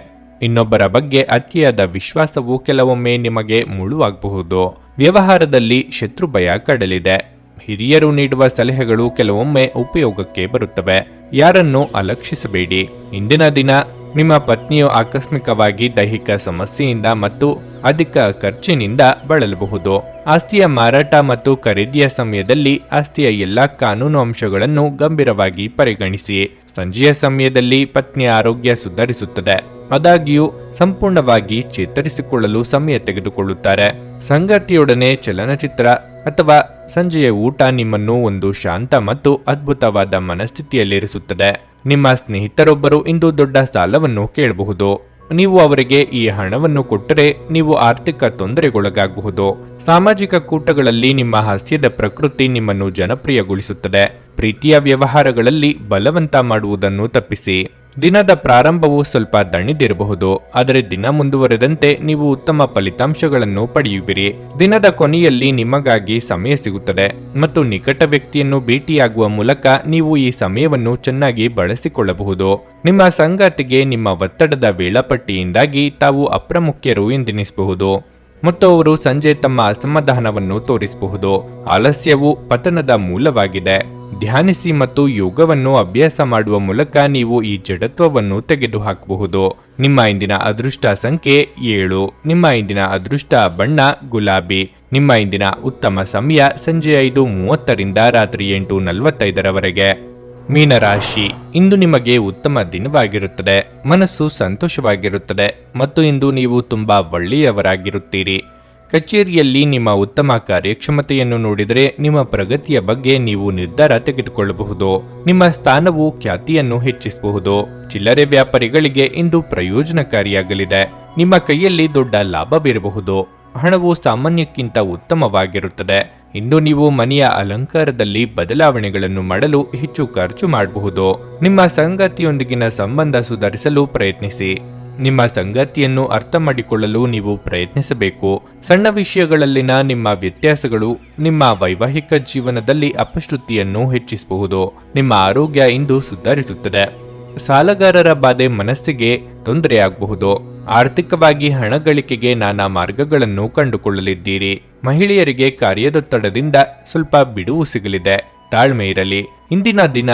ಇನ್ನೊಬ್ಬರ ಬಗ್ಗೆ ಅತಿಯಾದ ವಿಶ್ವಾಸವು ಕೆಲವೊಮ್ಮೆ ನಿಮಗೆ ಮುಳುವಾಗಬಹುದು. ವ್ಯವಹಾರದಲ್ಲಿ ಶತ್ರು ಭಯ ಕಾಡಲಿದೆ. ಹಿರಿಯರು ನೀಡುವ ಸಲಹೆಗಳು ಕೆಲವೊಮ್ಮೆ ಉಪಯೋಗಕ್ಕೆ ಬರುತ್ತವೆ. ಯಾರನ್ನು ಅಲಕ್ಷಿಸಬೇಡಿ. ಇಂದಿನ ದಿನ ನಿಮ್ಮ ಪತ್ನಿಯು ಆಕಸ್ಮಿಕವಾಗಿ ದೈಹಿಕ ಸಮಸ್ಯೆಯಿಂದ ಮತ್ತು ಅಧಿಕ ಖರ್ಚಿನಿಂದ ಬಳಲಬಹುದು. ಆಸ್ತಿಯ ಮಾರಾಟ ಮತ್ತು ಖರೀದಿಯ ಸಮಯದಲ್ಲಿ ಆಸ್ತಿಯ ಎಲ್ಲಾ ಕಾನೂನು ಅಂಶಗಳನ್ನು ಗಂಭೀರವಾಗಿ ಪರಿಗಣಿಸಿ. ಸಂಜೆಯ ಸಮಯದಲ್ಲಿ ಪತ್ನಿಯ ಆರೋಗ್ಯ ಸುಧಾರಿಸುತ್ತದೆ. ಆದಾಗ್ಯೂ ಸಂಪೂರ್ಣವಾಗಿ ಚೇತರಿಸಿಕೊಳ್ಳಲು ಸಮಯ ತೆಗೆದುಕೊಳ್ಳುತ್ತಾರೆ. ಸಂಗಾತಿಯೊಡನೆ ಚಲನಚಿತ್ರ ಅಥವಾ ಸಂಜೆಯ ಊಟ ನಿಮ್ಮನ್ನು ಒಂದು ಶಾಂತ ಮತ್ತು ಅದ್ಭುತವಾದ ಮನಸ್ಥಿತಿಯಲ್ಲಿರಿಸುತ್ತದೆ. ನಿಮ್ಮ ಸ್ನೇಹಿತರೊಬ್ಬರು ಇಂದು ದೊಡ್ಡ ಸಾಲವನ್ನು ಕೇಳಬಹುದು. ನೀವು ಅವರಿಗೆ ಈ ಹಣವನ್ನು ಕೊಟ್ಟರೆ ನೀವು ಆರ್ಥಿಕ ತೊಂದರೆಗೊಳಗಾಗಬಹುದು. ಸಾಮಾಜಿಕ ಕೂಟಗಳಲ್ಲಿ ನಿಮ್ಮ ಹಾಸ್ಯದ ಪ್ರಕೃತಿ ನಿಮ್ಮನ್ನು ಜನಪ್ರಿಯಗೊಳಿಸುತ್ತದೆ. ಪ್ರೀತಿಯ ವ್ಯವಹಾರಗಳಲ್ಲಿ ಬಲವಂತ ಮಾಡುವುದನ್ನು ತಪ್ಪಿಸಿ. ದಿನದ ಪ್ರಾರಂಭವು ಸ್ವಲ್ಪ ದಣಿದಿರಬಹುದು, ಆದರೆ ದಿನ ಮುಂದುವರೆದಂತೆ ನೀವು ಉತ್ತಮ ಫಲಿತಾಂಶಗಳನ್ನು ಪಡೆಯುವಿರಿ. ದಿನದ ಕೊನೆಯಲ್ಲಿ ನಿಮಗಾಗಿ ಸಮಯ ಸಿಗುತ್ತದೆ ಮತ್ತು ನಿಕಟ ವ್ಯಕ್ತಿಯನ್ನು ಭೇಟಿಯಾಗುವ ಮೂಲಕ ನೀವು ಈ ಸಮಯವನ್ನು ಚೆನ್ನಾಗಿ ಬಳಸಿಕೊಳ್ಳಬಹುದು. ನಿಮ್ಮ ಸಂಗಾತಿಗೆ ನಿಮ್ಮ ಒತ್ತಡದ ವೇಳಾಪಟ್ಟಿಯಿಂದಾಗಿ ತಾವು ಅಪ್ರಮುಖ್ಯರು ಎಂದೆನಿಸಬಹುದು ಮತ್ತು ಅವರು ಸಂಜೆ ತಮ್ಮ ಅಸಮಾಧಾನವನ್ನು ತೋರಿಸಬಹುದು. ಆಲಸ್ಯವು ಪತನದ ಮೂಲವಾಗಿದೆ. ಧ್ಯಾನಿಸಿ ಮತ್ತು ಯೋಗವನ್ನು ಅಭ್ಯಾಸ ಮಾಡುವ ಮೂಲಕ ನೀವು ಈ ಜಡತ್ವವನ್ನು ತೆಗೆದುಹಾಕಬಹುದು. ನಿಮ್ಮ ಇಂದಿನ ಅದೃಷ್ಟ ಸಂಖ್ಯೆ 7. ನಿಮ್ಮ ಇಂದಿನ ಅದೃಷ್ಟ ಬಣ್ಣ ಗುಲಾಬಿ. ನಿಮ್ಮ ಇಂದಿನ ಉತ್ತಮ ಸಮಯ ಸಂಜೆ 5:30ರಿಂದ ರಾತ್ರಿ 8:45ರವರೆಗೆ. ಮೀನರಾಶಿ, ಇಂದು ನಿಮಗೆ ಉತ್ತಮ ದಿನವಾಗಿರುತ್ತದೆ. ಮನಸ್ಸು ಸಂತೋಷವಾಗಿರುತ್ತದೆ ಮತ್ತು ಇಂದು ನೀವು ತುಂಬಾ ಒಳ್ಳೆಯವರಾಗಿರುತ್ತೀರಿ. ಕಚೇರಿಯಲ್ಲಿ ನಿಮ್ಮ ಉತ್ತಮ ಕಾರ್ಯಕ್ಷಮತೆಯನ್ನು ನೋಡಿದರೆ ನಿಮ್ಮ ಪ್ರಗತಿಯ ಬಗ್ಗೆ ನೀವು ನಿರ್ಧಾರ ತೆಗೆದುಕೊಳ್ಳಬಹುದು. ನಿಮ್ಮ ಸ್ಥಾನವು ಖ್ಯಾತಿಯನ್ನು ಹೆಚ್ಚಿಸಬಹುದು. ಚಿಲ್ಲರೆ ವ್ಯಾಪಾರಿಗಳಿಗೆ ಇಂದು ಪ್ರಯೋಜನಕಾರಿಯಾಗಲಿದೆ. ನಿಮ್ಮ ಕೈಯಲ್ಲಿ ದೊಡ್ಡ ಲಾಭವಿರಬಹುದು. ಹಣವು ಸಾಮಾನ್ಯಕ್ಕಿಂತ ಉತ್ತಮವಾಗಿರುತ್ತದೆ. ಇಂದು ನೀವು ಮನೆಯ ಅಲಂಕಾರದಲ್ಲಿ ಬದಲಾವಣೆಗಳನ್ನು ಮಾಡಲು ಹೆಚ್ಚು ಖರ್ಚು ಮಾಡಬಹುದು. ನಿಮ್ಮ ಸಂಗಾತಿಯೊಂದಿಗಿನ ಸಂಬಂಧ ಸುಧಾರಿಸಲು ಪ್ರಯತ್ನಿಸಿ. ನಿಮ್ಮ ಸಂಗಾತಿಯನ್ನು ಅರ್ಥ ಮಾಡಿಕೊಳ್ಳಲು ನೀವು ಪ್ರಯತ್ನಿಸಬೇಕು. ಸಣ್ಣ ವಿಷಯಗಳಲ್ಲಿನ ನಿಮ್ಮ ವ್ಯತ್ಯಾಸಗಳು ನಿಮ್ಮ ವೈವಾಹಿಕ ಜೀವನದಲ್ಲಿ ಅಪಶ್ರುತಿಯನ್ನು ಹೆಚ್ಚಿಸಬಹುದು. ನಿಮ್ಮ ಆರೋಗ್ಯ ಇಂದು ಸುಧಾರಿಸುತ್ತದೆ. ಸಾಲಗಾರರ ಬಾಧೆ ಮನಸ್ಸಿಗೆ ತೊಂದರೆಯಾಗಬಹುದು. ಆರ್ಥಿಕವಾಗಿ ಹಣ ಗಳಿಕೆಗೆ ನಾನಾ ಮಾರ್ಗಗಳನ್ನು ಕಂಡುಕೊಳ್ಳಲಿದ್ದೀರಿ. ಮಹಿಳೆಯರಿಗೆ ಕಾರ್ಯದೊತ್ತಡದಿಂದ ಸ್ವಲ್ಪ ಬಿಡುವು ಸಿಗಲಿದೆ. ತಾಳ್ಮೆ ಇರಲಿ. ಇಂದಿನ ದಿನ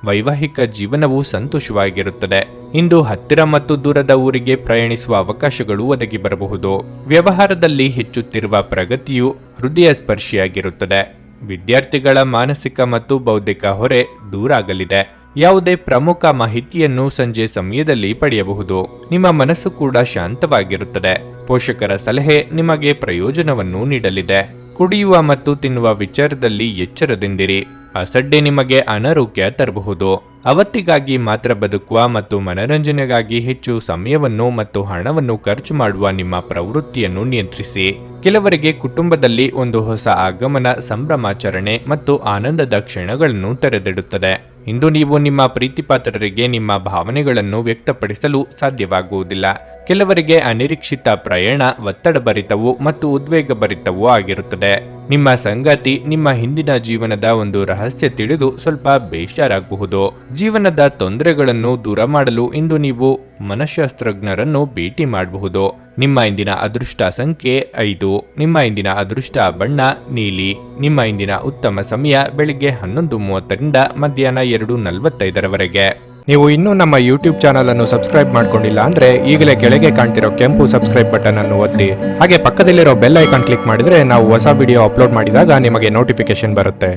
ವೈವಾಹಿಕ ಜೀವನವು ಸಂತೋಷವಾಗಿರುತ್ತದೆ. ಇಂದು ಹತ್ತಿರ ಮತ್ತು ದೂರದ ಊರಿಗೆ ಪ್ರಯಾಣಿಸುವ ಅವಕಾಶಗಳು ಒದಗಿ ಬರಬಹುದು. ವ್ಯವಹಾರದಲ್ಲಿ ಹೆಚ್ಚುತ್ತಿರುವ ಪ್ರಗತಿಯು ಹೃದಯ ಸ್ಪರ್ಶಿಯಾಗಿರುತ್ತದೆ. ವಿದ್ಯಾರ್ಥಿಗಳ ಮಾನಸಿಕ ಮತ್ತು ಬೌದ್ಧಿಕ ಹೊರೆ ದೂರಾಗಲಿದೆ. ಯಾವುದೇ ಪ್ರಮುಖ ಮಾಹಿತಿಯನ್ನು ಸಂಜೆ ಸಮಯದಲ್ಲಿ ಪಡೆಯಬಹುದು. ನಿಮ್ಮ ಮನಸ್ಸು ಕೂಡ ಶಾಂತವಾಗಿರುತ್ತದೆ. ಪೋಷಕರ ಸಲಹೆ ನಿಮಗೆ ಪ್ರಯೋಜನವನ್ನು ನೀಡಲಿದೆ. ಕುಡಿಯುವ ಮತ್ತು ತಿನ್ನುವ ವಿಚಾರದಲ್ಲಿ ಎಚ್ಚರದಿಂದಿರಿ. ಅಸಡ್ಡೆ ನಿಮಗೆ ಅನಾರೋಗ್ಯ ತರಬಹುದು. ಅವತ್ತಿಗಾಗಿ ಮಾತ್ರ ಬದುಕುವ ಮತ್ತು ಮನರಂಜನೆಗಾಗಿ ಹೆಚ್ಚು ಸಮಯವನ್ನು ಮತ್ತು ಹಣವನ್ನು ಖರ್ಚು ಮಾಡುವ ನಿಮ್ಮ ಪ್ರವೃತ್ತಿಯನ್ನು ನಿಯಂತ್ರಿಸಿ. ಕೆಲವರಿಗೆ ಕುಟುಂಬದಲ್ಲಿ ಒಂದು ಹೊಸ ಆಗಮನ, ಸಂಭ್ರಮಾಚರಣೆ ಮತ್ತು ಆನಂದದ ಕ್ಷಣಗಳನ್ನು ತೆರೆದಿಡುತ್ತದೆ. ಇಂದು ನೀವು ನಿಮ್ಮ ಪ್ರೀತಿಪಾತ್ರರಿಗೆ ನಿಮ್ಮ ಭಾವನೆಗಳನ್ನು ವ್ಯಕ್ತಪಡಿಸಲು ಸಾಧ್ಯವಾಗುವುದಿಲ್ಲ. ಕೆಲವರಿಗೆ ಅನಿರೀಕ್ಷಿತ ಪ್ರಯಾಣ ಒತ್ತಡಭರಿತವೂ ಮತ್ತು ಉದ್ವೇಗಭರಿತವೂ ಆಗಿರುತ್ತದೆ. ನಿಮ್ಮ ಸಂಗಾತಿ ನಿಮ್ಮ ಹಿಂದಿನ ಜೀವನದ ಒಂದು ರಹಸ್ಯ ತಿಳಿದು ಸ್ವಲ್ಪ ಬೇಜಾರಾಗಬಹುದು. ಜೀವನದ ತೊಂದರೆಗಳನ್ನು ದೂರ ಮಾಡಲು ಇಂದು ನೀವು ಮನಃಶಾಸ್ತ್ರಜ್ಞರನ್ನು ಭೇಟಿ ಮಾಡಬಹುದು. ನಿಮ್ಮ ಇಂದಿನ ಅದೃಷ್ಟ ಸಂಖ್ಯೆ 5. ನಿಮ್ಮ ಇಂದಿನ ಅದೃಷ್ಟ ಬಣ್ಣ ನೀಲಿ. ನಿಮ್ಮ ಇಂದಿನ ಉತ್ತಮ ಸಮಯ ಬೆಳಿಗ್ಗೆ 11:30ರಿಂದ ಮಧ್ಯಾಹ್ನ 2:45ರವರೆಗೆ. ನೀವು ಇನ್ನೂ ನಮ್ಮ ಯೂಟ್ಯೂಬ್ ಚಾನಲ್ ಅನ್ನು ಸಬ್ಸ್ಕ್ರೈಬ್ ಮಾಡ್ಕೊಂಡಿಲ್ಲ ಅಂದ್ರೆ ಈಗಲೇ ಕೆಳಗೆ ಕಾಣ್ತಿರೋ ಕೆಂಪು ಸಬ್ಸ್ಕ್ರೈಬ್ ಬಟನ್ ಅನ್ನು ಒತ್ತಿ. ಹಾಗೆ ಪಕ್ಕದಲ್ಲಿರೋ ಬೆಲ್ ಐಕಾನ್ ಕ್ಲಿಕ್ ಮಾಡಿದ್ರೆ ನಾವು ಹೊಸ ವಿಡಿಯೋ ಅಪ್ಲೋಡ್ ಮಾಡಿದಾಗ ನಿಮಗೆ ನೋಟಿಫಿಕೇಶನ್ ಬರುತ್ತೆ.